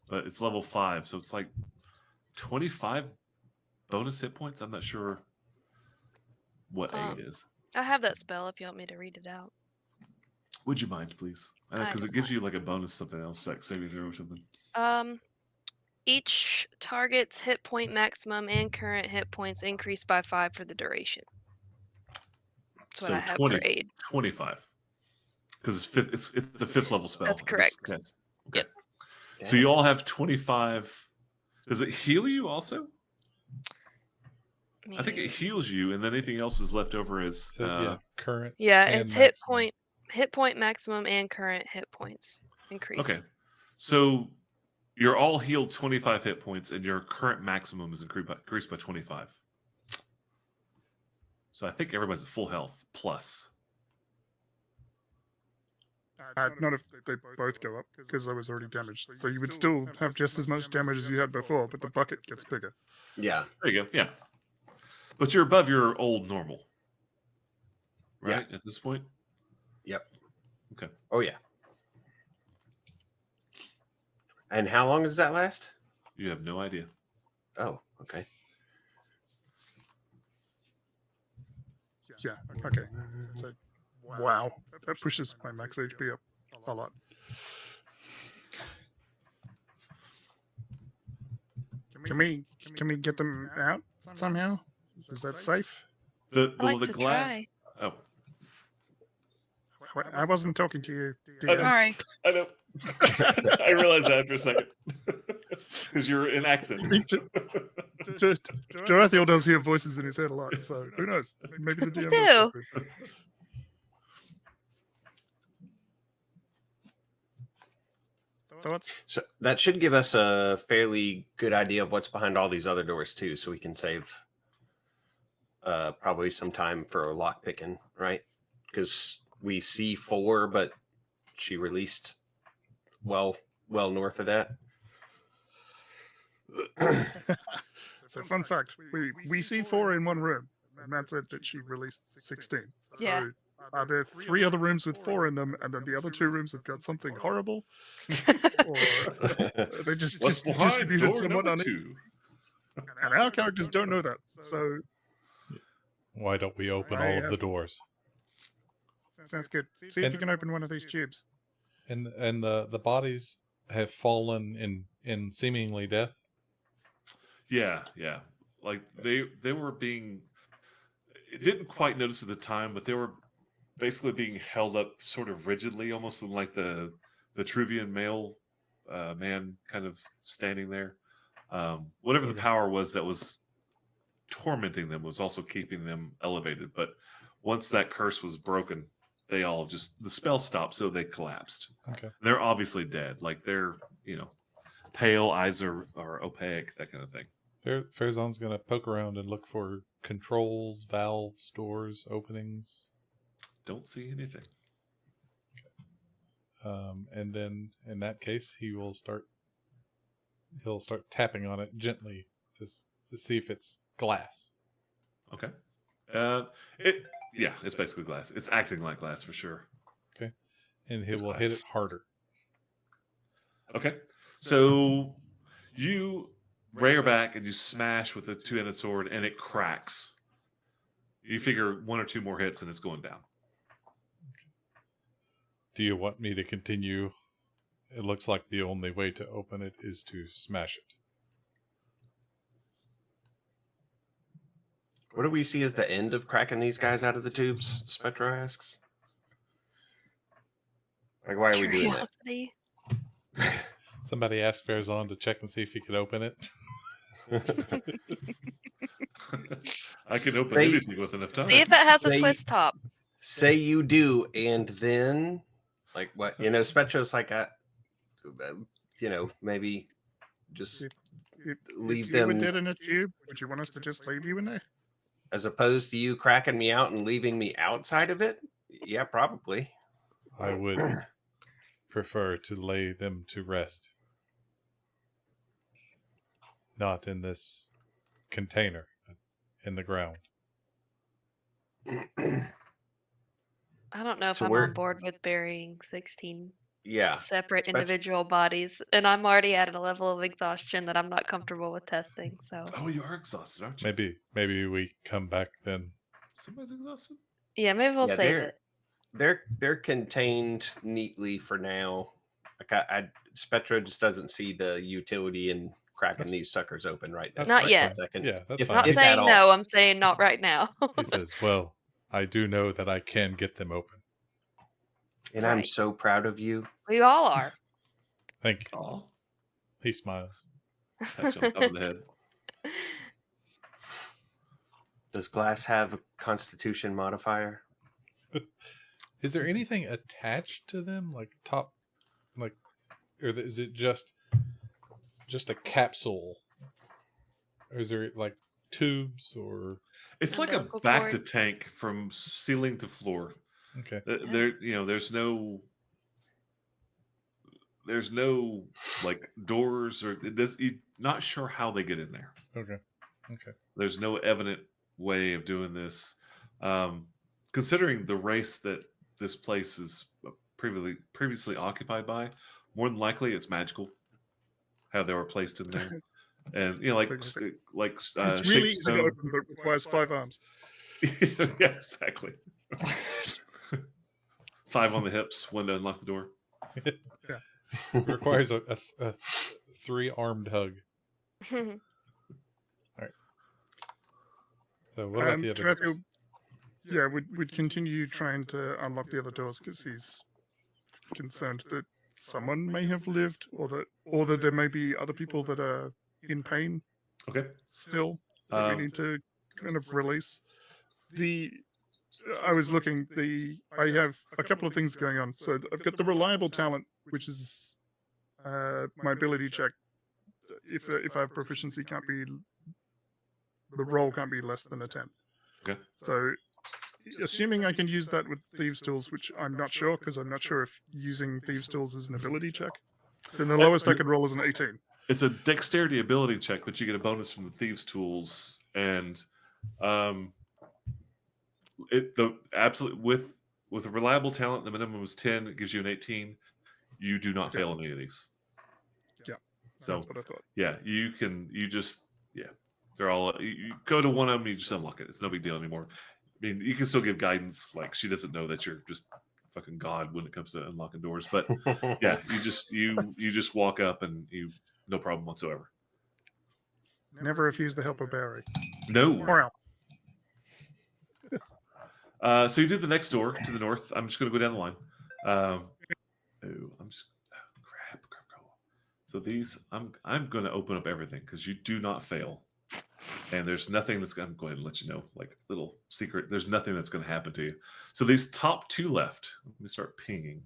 C: but it's level 5, so it's like 25 bonus hit points. I'm not sure what aid is.
D: I have that spell if you want me to read it out.
C: Would you mind, please?
D: I
C: Because it
D: don't
C: gives you like a bonus something else, like saving throw or something.
D: Each target's hit point maximum and current hit points increase by 5 for the duration. That's what
C: So
D: I have for aid.
C: 25. Because it's fifth. It's a 5th level spell.
D: That's correct.
C: Okay.
D: Yes.
C: So you all have 25. Does it heal you also? I think it heals you, and then anything else is left over as
A: current.
D: Yeah,
A: and
D: it's
A: maximum.
D: hit point maximum and current hit points increase.
C: Okay. So you're all healed 25 hit points, and your current maximum is increased by 25. So I think everybody's at full health plus.
B: Not if they both go up, because I was already damaged. So you would still have just as much damage as you had before, but the bucket gets bigger.
E: Yeah.
C: There you go. Yeah. But you're above your old normal. Right? At this point?
E: Yep.
C: Okay.
E: Oh, yeah. And how long does that last?
C: You have no idea.
E: Oh, okay.
B: Yeah, okay. So, wow. That pushes my max HP up a lot. Can we get them out somehow? Is that safe?
C: The
D: I like
C: the
D: to
C: glass.
D: try.
C: Oh.
B: I wasn't talking to you.
C: I
B: DM.
C: know.
D: Sorry.
C: I know. I realized that after a second. Because you're in accent.
B: Jorathiel does hear voices in his head a lot, so who knows? Maybe the DM
D: do.
B: does talk to him. Thoughts?
E: So that should give us a fairly good idea of what's behind all these other doors too, so we can save probably some time for lock picking, right? Because we see 4, but she released well north of that.
B: So fun fact, we see 4 in one room, and Matt said that she released 16. So
D: Yeah.
B: are there 3 other rooms with 4 in them, and then the other 2 rooms have got something horrible? Or they just
C: What's behind
B: distributed
C: door
B: somewhat
C: number
B: on
C: 2?
B: and our characters don't know that. So
A: Why don't we open
B: I
A: all of
B: have-
A: the doors?
B: sounds good. See if you can open one of these tubes.
A: And the bodies have fallen in seemingly death.
C: Yeah. Like they were being. It didn't quite notice at the time, but they were basically being held up sort of rigidly, almost in like the Vitruvian male man kind of standing there. Whatever the power was that was tormenting them was also keeping them elevated. But once that curse was broken, they all just the spell stopped, so they collapsed.
A: Okay.
C: They're obviously dead. Like they're pale, eyes are opaque, that kind of thing.
A: Farazan's gonna poke around and look for controls, valves, doors, openings.
C: Don't see anything.
A: And then in that case, he'll start tapping on it gently to see if it's glass.
C: Okay. It's basically glass. It's acting like glass for sure.
A: And he
C: It's
A: will hit
C: glass.
A: it harder.
C: Okay. So you rear back and you smash with the 2-handed sword and it cracks. You figure 1 or 2 more hits and it's going down.
A: Do you want me to continue? It looks like the only way to open it is to smash it.
E: What do we see as the end of cracking these guys out of the tubes? Spectro asks. Like, why are we doing that?
D: Curiosity.
A: Somebody asked Farazan to check and see if he could open it.
C: I can open
E: Say-
C: anything with enough time.
D: See if it has a
E: They-
D: twist top.
E: Say you do, and then, like, what? Spectro's like, maybe just leave
B: if you were
E: them,
B: dead in a tube, would you want us to just leave you in there?
E: as opposed to you cracking me out and leaving me outside of it? Yeah, probably.
A: I would prefer to lay them to rest. Not in this container in the ground.
D: I don't know if
E: So
D: I'm
E: we're-
D: on board with burying 16
E: Yeah.
D: separate
E: especially-
D: individual bodies, and I'm already at a level of exhaustion that I'm not comfortable with testing. So
C: Oh, you are exhausted, aren't you?
A: Maybe we come back then.
C: Somebody's exhausted?
D: yeah, maybe we'll
E: Yeah,
D: save it.
E: They're contained neatly for now. Like Spectro just doesn't see the utility in cracking
A: That's-
E: these suckers open right now.
A: That's
D: Not
A: fine.
D: yet.
E: Second.
A: Yeah, that's
E: If-
A: fine.
D: Not
E: if at
D: saying
E: all.
D: no, I'm saying not right now.
A: He says, well, I do know that I can get them open.
E: And I'm
D: Right.
E: so proud of you.
D: We all are.
A: Thank you.
C: Aw.
A: He smiles.
C: Touch on top of the head.
E: Does glass have a constitution modifier?
A: Is there anything attached to them? Like top, like, or is it just a capsule? Or is there like tubes or...
C: It's like a
D: Umbilical
C: back to
D: cord.
C: tank from ceiling to floor.
A: Okay.
C: There's no like doors or you're not sure how they get in there.
A: Okay.
C: There's no evident way of doing this. Considering the race that this place is previously occupied by, more than likely it's magical how they were placed in there. And
B: It's really
C: shaped
B: easy to
C: stone.
B: open, but it requires 5 arms.
C: Yeah, exactly. 5 on the hips, one to unlock the door.
A: It requires a 3-armed hug. So what about the other
B: Jorathiel,
A: guys?
B: yeah, we'd continue trying to unlock the other doors because he's concerned that someone may have lived, or that there may be other people that are in pain
C: Okay.
B: still that we need to kind of release. I was looking. I have a couple of things going on. So I've got the reliable talent, which is my ability check. If I have proficiency, the roll can't be less than a 10.
C: Okay.
B: So, assuming I can use that with Thieves' Tools, which I'm not sure, because I'm not sure if using Thieves' Tools is an ability check, then the lowest I could roll is an 18.
C: It's a dexterity ability check, but you get a bonus from the Thieves' Tools, and with a reliable talent, the minimum is 10. It gives you an 18. You do not fail any of these.
B: Yeah,
C: so
B: that's what I thought.
C: Yeah, you can. They're all. You go to one of them, you just unlock it. It's no big deal anymore. I mean, you can still give guidance. Like, she doesn't know that you're just fucking God when it comes to unlocking doors. But yeah, you just walk up and no problem whatsoever.
B: Never refuse the help of Barry.
C: No.
B: Or Al.
C: So you do the next door to the north. I'm just going to go down the line. Crap. So these, I'm going to open up everything because you do not fail. And there's nothing that's going to go ahead and let you know, like, little secret. There's nothing that's going to happen to you. So these top two left, let me start pinging.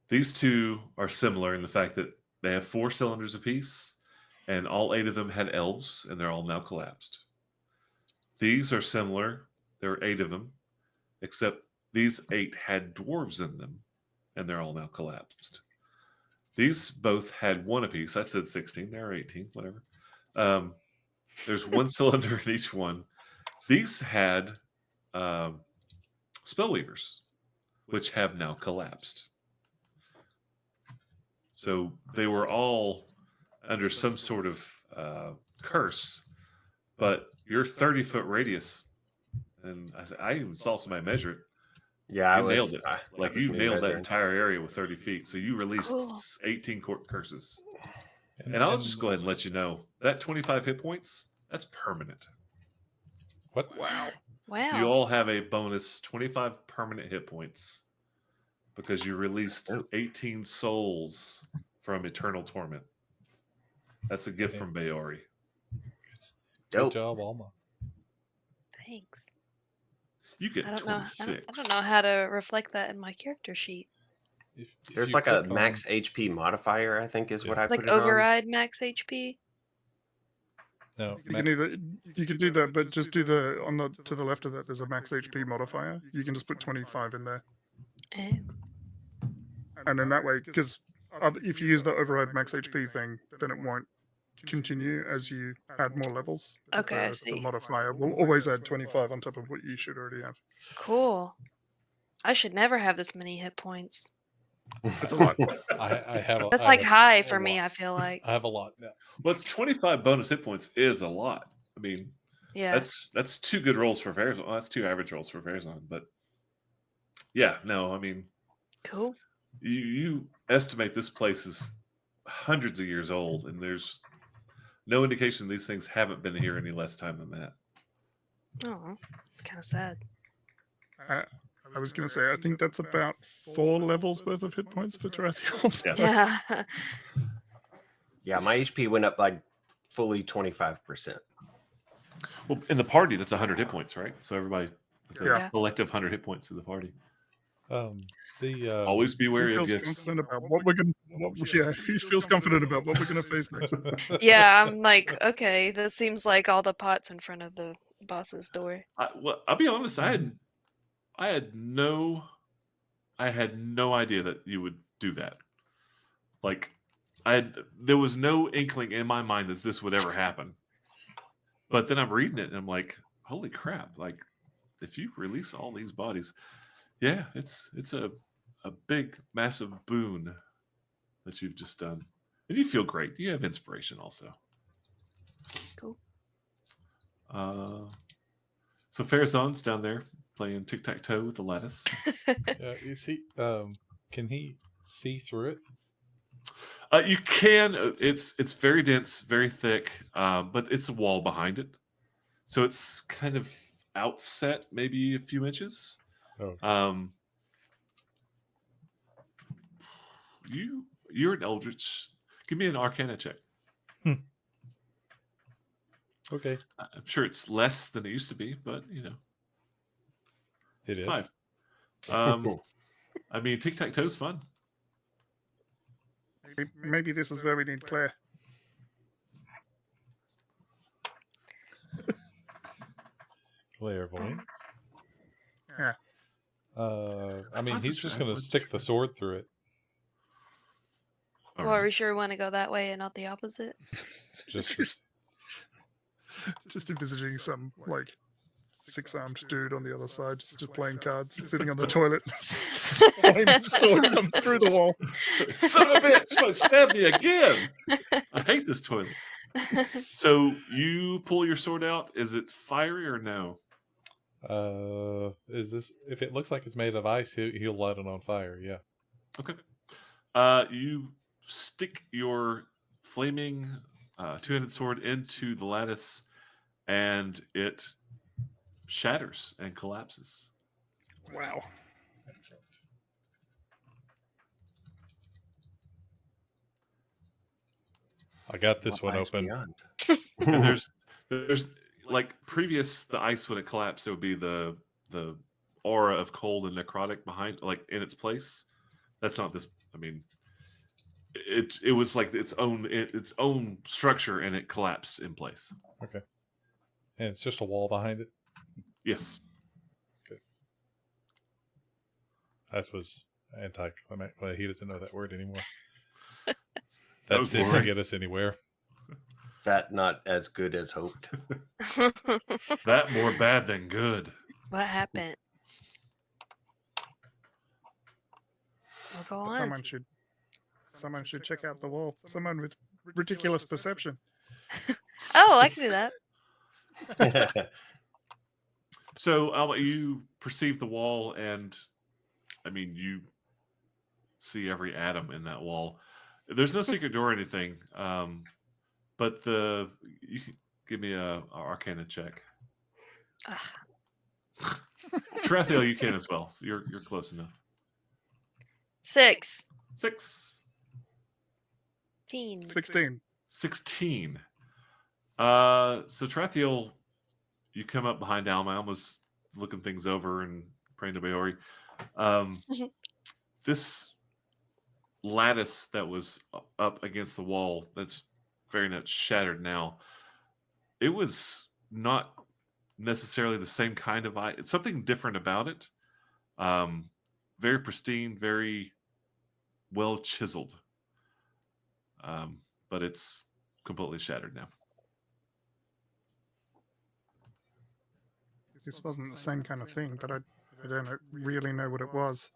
C: These two are similar in the fact that they have 4 cylinders apiece, and all 8 of them had elves, and they're all now collapsed. These are similar. There are 8 of them, except these 8 had dwarves in them, and they're all now collapsed. These both had 1 apiece. I said 16. They're 18, whatever. There's 1 cylinder in each one. These had spellweavers, which have now collapsed. So they were all under some sort of curse, but your 30-foot radius, and I even saw somebody measure it.
E: Yeah,
C: you nailed it. You nailed that
E: measuring.
C: entire area with 30 feet. So you released 18 curses. And I'll just go ahead and let you know that 25 hit points, that's permanent.
A: What?
B: Wow.
C: You all have a bonus 25 permanent hit points because you released 18 souls from eternal torment. That's a gift from Bayori.
A: Good job, Alma.
D: Thanks.
C: You get 26.
D: I don't know how to reflect that in my character sheet.
E: There's like a max HP modifier, I think, is what I put it
D: override max HP.
A: No,
B: you can do that, but just do to the left of that. There's a max HP modifier. You can just put 25 in there, and then that way, because if you use the override max HP thing, then it won't continue as you add more levels.
D: Okay, I see.
B: The modifier will always add 25 on top of what you should already have.
D: Cool. I should never have this many hit points.
B: That's a lot.
A: I have.
D: That's high for me. I feel like
A: I have a lot now.
C: Well, it's 25 bonus hit points is a lot. I mean,
D: yeah,
C: that's 2 good rolls for Farazan. Well, that's 2 average rolls for Farazan. But yeah, no, I mean,
D: cool.
C: You estimate this place is hundreds of years old, and there's no indication these things haven't been here any less time than that.
D: Oh, it's kind of sad.
B: I was going to say, I think that's about 4 levels worth of hit points for Tarathiels.
D: Yeah.
E: Yeah, my HP went up like fully 25%.
C: Well, in the party, that's 100 hit points, right? So everybody, it's
B: Yeah.
C: a collective 100 hit points to the party. Always be wary of gifts.
B: Confident about what we're going. He feels confident about what we're going to face next.
D: Yeah, I'm like, okay, this seems like all the pots in front of the boss's door.
C: I'll be honest. I had no idea that you would do that. Like, there was no inkling in my mind that this would ever happen. But then I'm reading it and I'm like, holy crap! Like, if you release all these bodies, yeah, it's a big, massive boon that you've just done, and you feel great. You have inspiration also.
D: Cool.
C: So Farazan's down there playing tic-tac-toe with the lattice.
A: Is he? Can he see through it?
C: You can. It's very dense, very thick, but it's a wall behind it, so it's kind of outset maybe a few inches.
A: Oh.
C: You're an eldritch. Give me an Arcana check.
A: Okay.
C: I'm sure it's less than it used to be, but
A: It is.
C: 5. I mean, tic-tac-toe's fun.
B: Maybe this is where we need Claire.
A: Clairvoyance.
B: Yeah.
A: I mean, he's just going to stick the sword through it.
C: All
D: Well, are
C: right.
D: we sure we want to go that way and not the opposite?
A: Just
B: Just envisaging some like 6-armed dude on the other side, just playing cards, sitting on the toilet. Flame sword comes through the wall.
C: Son of a bitch! Trying to stab me again. I hate this toilet. So you pull your sword out. Is it fiery or no?
A: is this? If it looks like it's made of ice, he'll light it on fire. Yeah.
C: Okay. You stick your flaming two-handed sword into the lattice, and it shatters and collapses.
B: Wow.
A: Excellent. I got this
E: What
A: one
E: lies
A: open.
E: beyond?
C: And there's like previous the ice when it collapsed, it would be the aura of cold and necrotic behind, like in its place. That's not this. I mean, it was like its own structure, and it collapsed in place.
A: Okay. And it's just a wall behind it.
C: Yes.
A: That was anticlimactic. Well, he doesn't know that word anymore.
C: That
A: That
C: was
A: didn't
C: boring.
A: get us anywhere.
E: That not as good as hoped.
C: That more bad than good.
D: What happened? Well, go on.
B: Someone should check out the wall. Someone with ridiculous perception.
D: Oh, I can do that.
C: So Alba, you perceive the wall, and I mean, you see every atom in that wall. There's no secret door or anything, but you can give me a Arcana check.
D: Ugh.
C: Tarathiel, you can as well. So you're close enough.
D: 6.
C: 6.
B: 16.
C: 16. So Tarathiel, you come up behind Alma. Alma's looking things over and praying to Beori. This lattice that was up against the wall, that's very much shattered now. It was not necessarily the same kind of eye. It's something different about it. Very pristine, very well chiseled. But it's completely shattered now.
B: This wasn't the same kind of thing, but I don't really know what it was.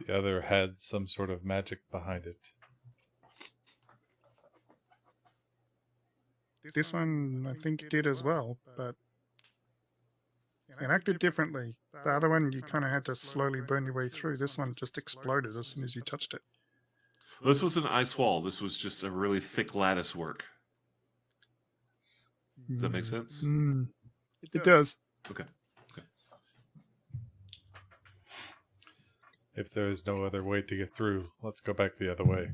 A: The other had some sort of magic behind it.
B: This one, I think, did as well, but it acted differently. The other one, you kind of had to slowly burn your way through. This one just exploded as soon as you touched it.
C: This was an ice wall. This was just a really thick lattice work. Does that make sense?
B: It does.
C: Okay.
A: If there is no other way to get through, let's go back the other way.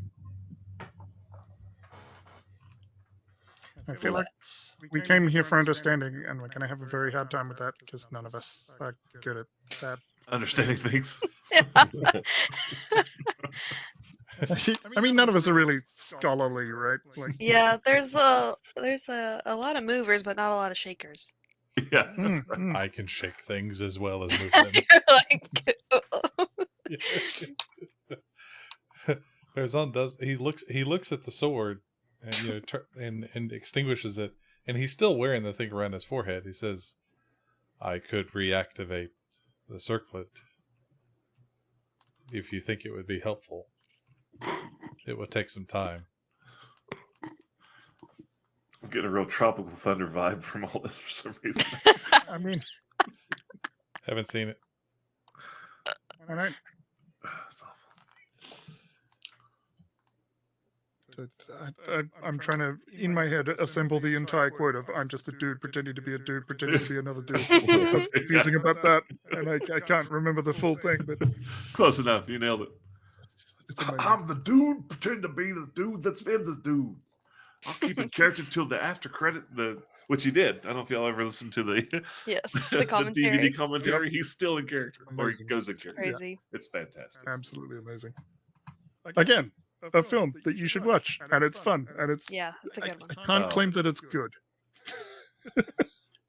B: I feel like we came here for understanding, and we're going to have a very hard time with that because none of us are good at that.
C: Understanding things.
B: I mean, none of us are really scholarly, right? Like,
D: Yeah, there's a lot of movers, but not a lot of shakers.
C: Yeah.
A: I can shake things as well as move them. Farazan does. He looks at the sword and and extinguishes it, and he's still wearing the thing around his forehead. He says, "I could reactivate the circlet if you think it would be helpful. It would take some time."
C: I'm getting a real tropical thunder vibe from all this for some reason.
B: I mean,
A: Haven't seen it.
B: I don't.
C: It's awful.
B: I'm trying to, in my head, assemble the entire quote of "I'm just a dude pretending to be a dude pretending to be another dude." What's confusing about that? And I can't remember the full thing, but
C: Close enough. You nailed it.
B: it's amazing.
C: I'm the dude pretending to be the dude that's been the dude. I'll keep in character till the after credit, which he did. I don't know if y'all ever listened to the
D: Yes, the
C: the
D: commentary.
C: DVD commentary. He's still in character, or he
B: Amazing.
C: goes in character.
D: Crazy.
C: It's fantastic.
B: Absolutely amazing. Again, a film that you should watch, and it's fun, and it's.
D: Yeah, it's a good one.
B: I can't
C: Oh.
B: claim that it's good.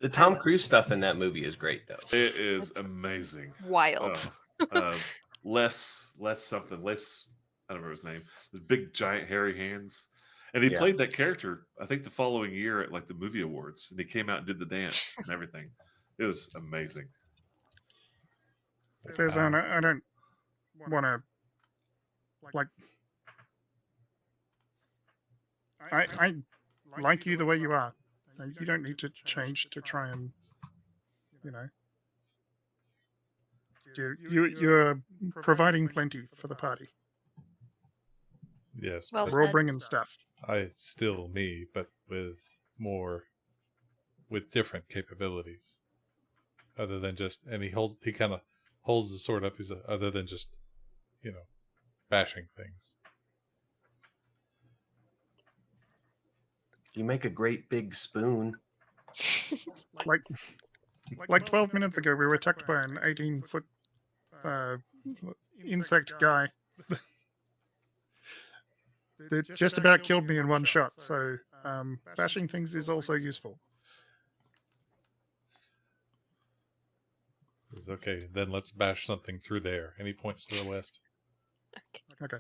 E: The Tom Cruise stuff in that movie is great, though.
C: It is
D: It's
C: amazing.
D: Wild.
C: Less something. Less. I don't remember his name. The big giant hairy hands. And he
E: Yeah.
C: played that character, I think, the following year at like the movie awards, and he came out and did the dance and everything. It was amazing.
B: There's I don't want to like. I like you the way you are. You don't need to change to try and, you know. You're providing plenty for the party.
A: Yes,
D: Well
A: but
B: We're all
D: said.
B: bringing stuff.
A: it's still me, but with different capabilities. Other than just, and he kind of holds the sword up. He's other than just, bashing things.
E: You make a great big spoon.
B: Like 12 minutes ago, we were attacked by an 18-foot insect guy. They just about killed me in one shot, so bashing things is also useful.
A: It's okay, then let's bash something through there. And he points to the west.
B: Okay.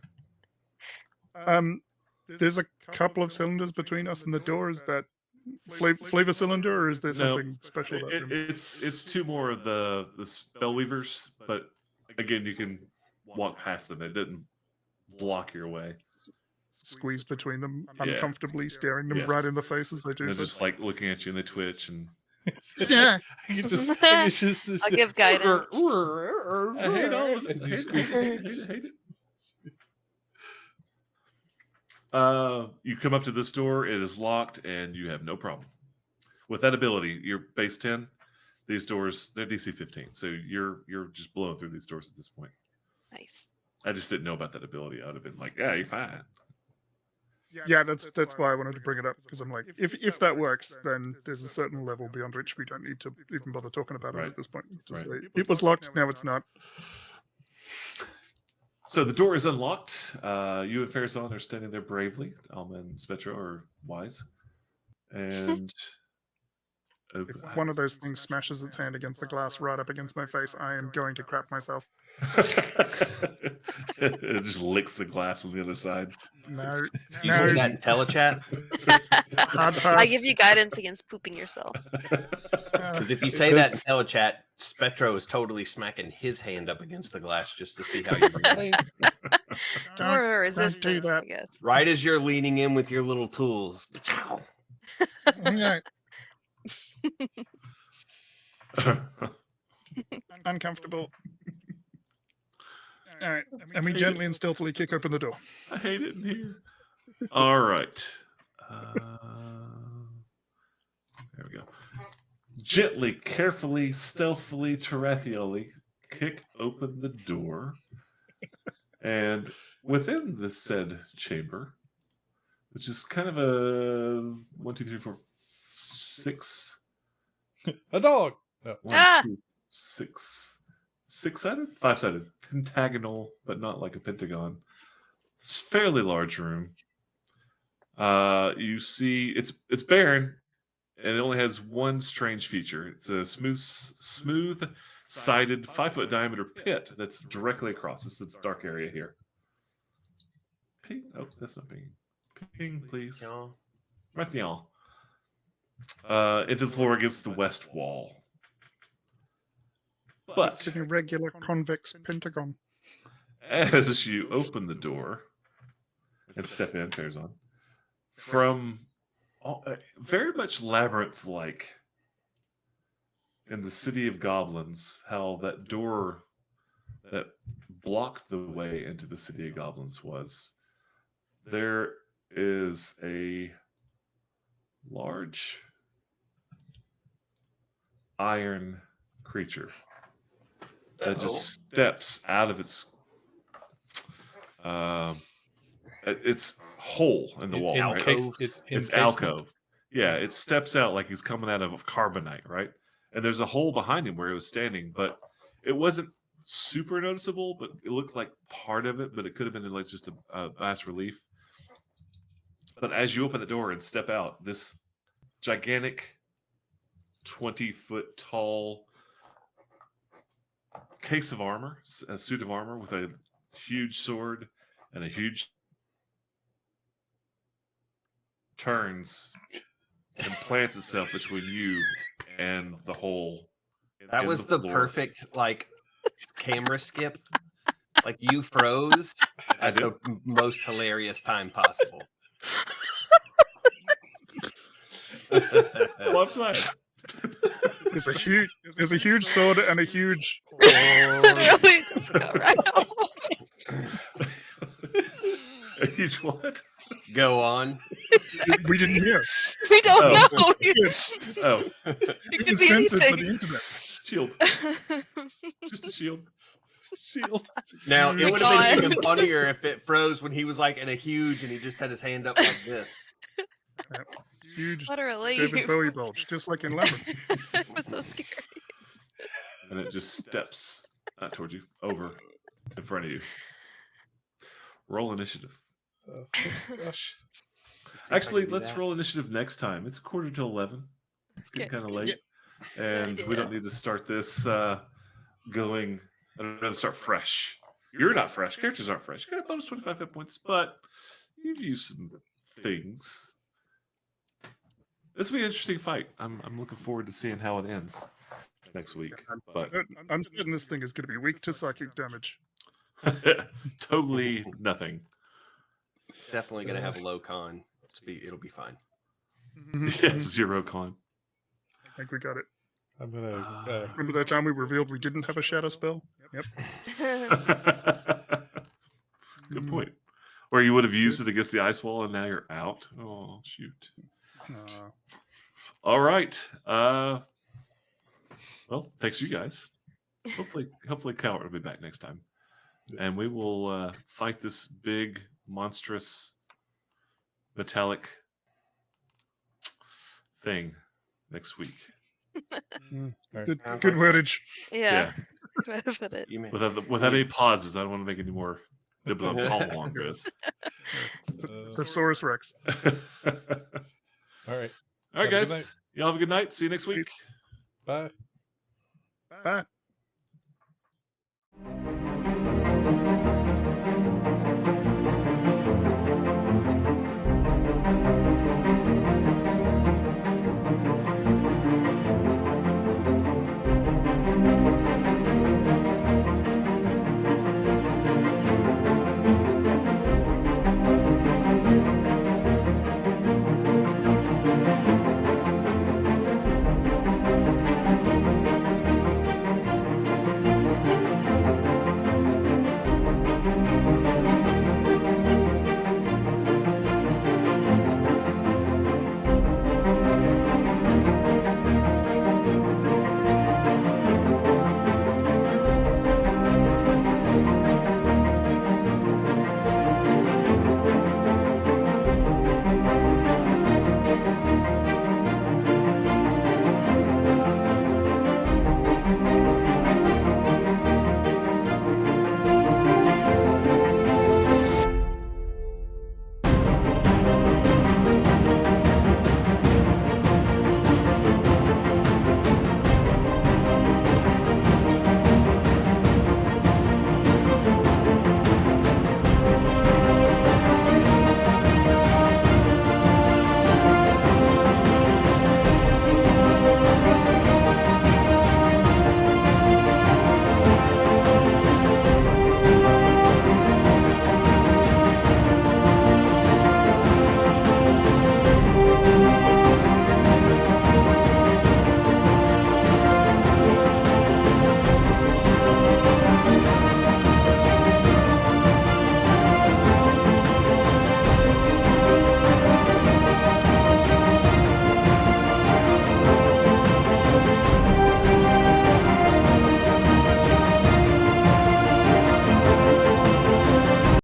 B: There's a couple of cylinders between us and the door. Is that flavor cylinder, or is there something special about them?
C: It's two more of the spellweavers, but again, you can walk past them. It doesn't block your way.
B: Squeeze between them,
C: Yeah.
B: uncomfortably staring them
C: Yes.
B: right in the face as they do
C: They're
B: so.
C: just like looking at you and they twitch and
B: Yeah.
A: it's just
D: I'll give guidance.
C: I hate all of it.
A: As
C: I
A: you
C: hate
A: squeeze
C: it. I hate it. You come up to this door, it is locked, and you have no problem. With that ability, you're base 10, these doors, they're DC 15. So you're just blowing through these doors at this point.
D: Nice.
C: I just didn't know about that ability. I would have been like, yeah, you're fine.
B: Yeah, that's why I wanted to bring it up, because I'm like, if that works, then there's a certain level beyond which we don't need to even bother talking about it
C: Right.
B: at this point. Just
C: Right.
B: say, it was locked, now it's not.
C: So the door is unlocked. You and Farazan are standing there bravely. Alma and Spetro are wise. And
B: If one of those things smashes its hand against the glass right up against my face, I am going to crap myself.
C: it just licks the glass on the other side.
B: No,
E: You
B: no.
E: say that in telechat?
B: Hard
D: I
B: pass.
D: give you guidance against pooping yourself.
E: Because if you say that in telechat, Spetro is totally smacking his hand up against the glass just to see how you react.
D: Or resistance, I
B: that.
D: guess.
E: Right as you're leaning in with your little tools. Pow!
B: Yeah, uncomfortable. All right, and we gently and stealthily kick open the door.
C: I hate it in here. All right. There we go. Gently, carefully, stealthily, Tarathially kick open the door. And within the said chamber, which is kind of a 1, 2, 3, 4, 6.
A: A dog. No.
C: 1,
D: Ah!
C: 2, 6. 6-sided? 5-sided. Pentagonal, but not like a pentagon. It's a fairly large room. You see, it's barren, and it only has one strange feature. It's a smooth-sided, 5-foot diameter pit that's directly across. It's this dark area here. Ping. Oh, that's not ping. Ping, please. Right now. Into the floor against the west wall. But
B: It's an irregular convex pentagon.
C: as you open the door and step in, Farazan, from very much labyrinth-like in the city of goblins, how that door that blocked the way into the city of goblins was, there is a large iron creature that just steps out of its hole in the wall, right?
A: It's
C: It's
A: encasement.
C: alcove. Yeah, it steps out like he's coming out of carbonite, right? And there's a hole behind him where he was standing, but it wasn't super noticeable, but it looked like part of it, but it could have been like just a bas relief. But as you open the door and step out, this gigantic 20-foot tall case of armor, a suit of armor with a huge sword and a huge turns and plants itself between you and the hole.
E: That was the perfect camera skip. Like you froze at the most hilarious time possible.
C: Well played.
B: There's a huge sword and a huge.
D: Literally just go right on.
C: A huge what?
E: Go on.
B: We didn't hear.
D: We don't know.
C: Oh,
D: It
B: It
D: could
B: was
D: be
B: censored for
D: anything.
B: the internet.
C: shield. Just a shield.
A: Shield.
E: Now
B: Oh
E: it
B: my
E: would have been
D: God.
E: even funnier if it froze when he was like in a huge and he just had his hand up like this.
B: Huge
D: What a relief.
B: David Bowie bulge, just like in Labyrinth.
D: It was so scary.
C: And it just steps not towards you, over in front of you. Roll initiative.
A: Oh, gosh.
C: Actually, let's roll initiative next time. It's 11:15. It's getting
D: Okay.
C: kind of late. And we don't need to start this going. I'd rather start fresh. You're not fresh. Characters aren't fresh. You got a bonus 25 hit points, but you've used some things. This will be an interesting fight. I'm looking forward to seeing how it ends next week. But
B: I'm certain this thing is going to be weak to psychic damage.
C: totally nothing.
E: Definitely gonna have a low con. It'll be fine.
C: Yeah, 0 con.
B: I think we got it.
A: I'm gonna.
B: Remember that time we revealed we didn't have a shadow spell? Yep.
C: Good point. Or you would have used it against the ice wall and now you're out. Oh, shoot. All right. Well, thanks you guys. Hopefully Cowart will be back next time. And we will fight this big, monstrous, metallic thing next week.
B: Good wordage.
D: Yeah. Way to put it.
C: Without any pauses, I don't want to make any more nibble on this.
B: Thesaurus Rex.
A: All right.
C: All right,
A: Have a good night.
C: guys. Y'all have a good night. See you next week.
A: Bye.
B: Bye.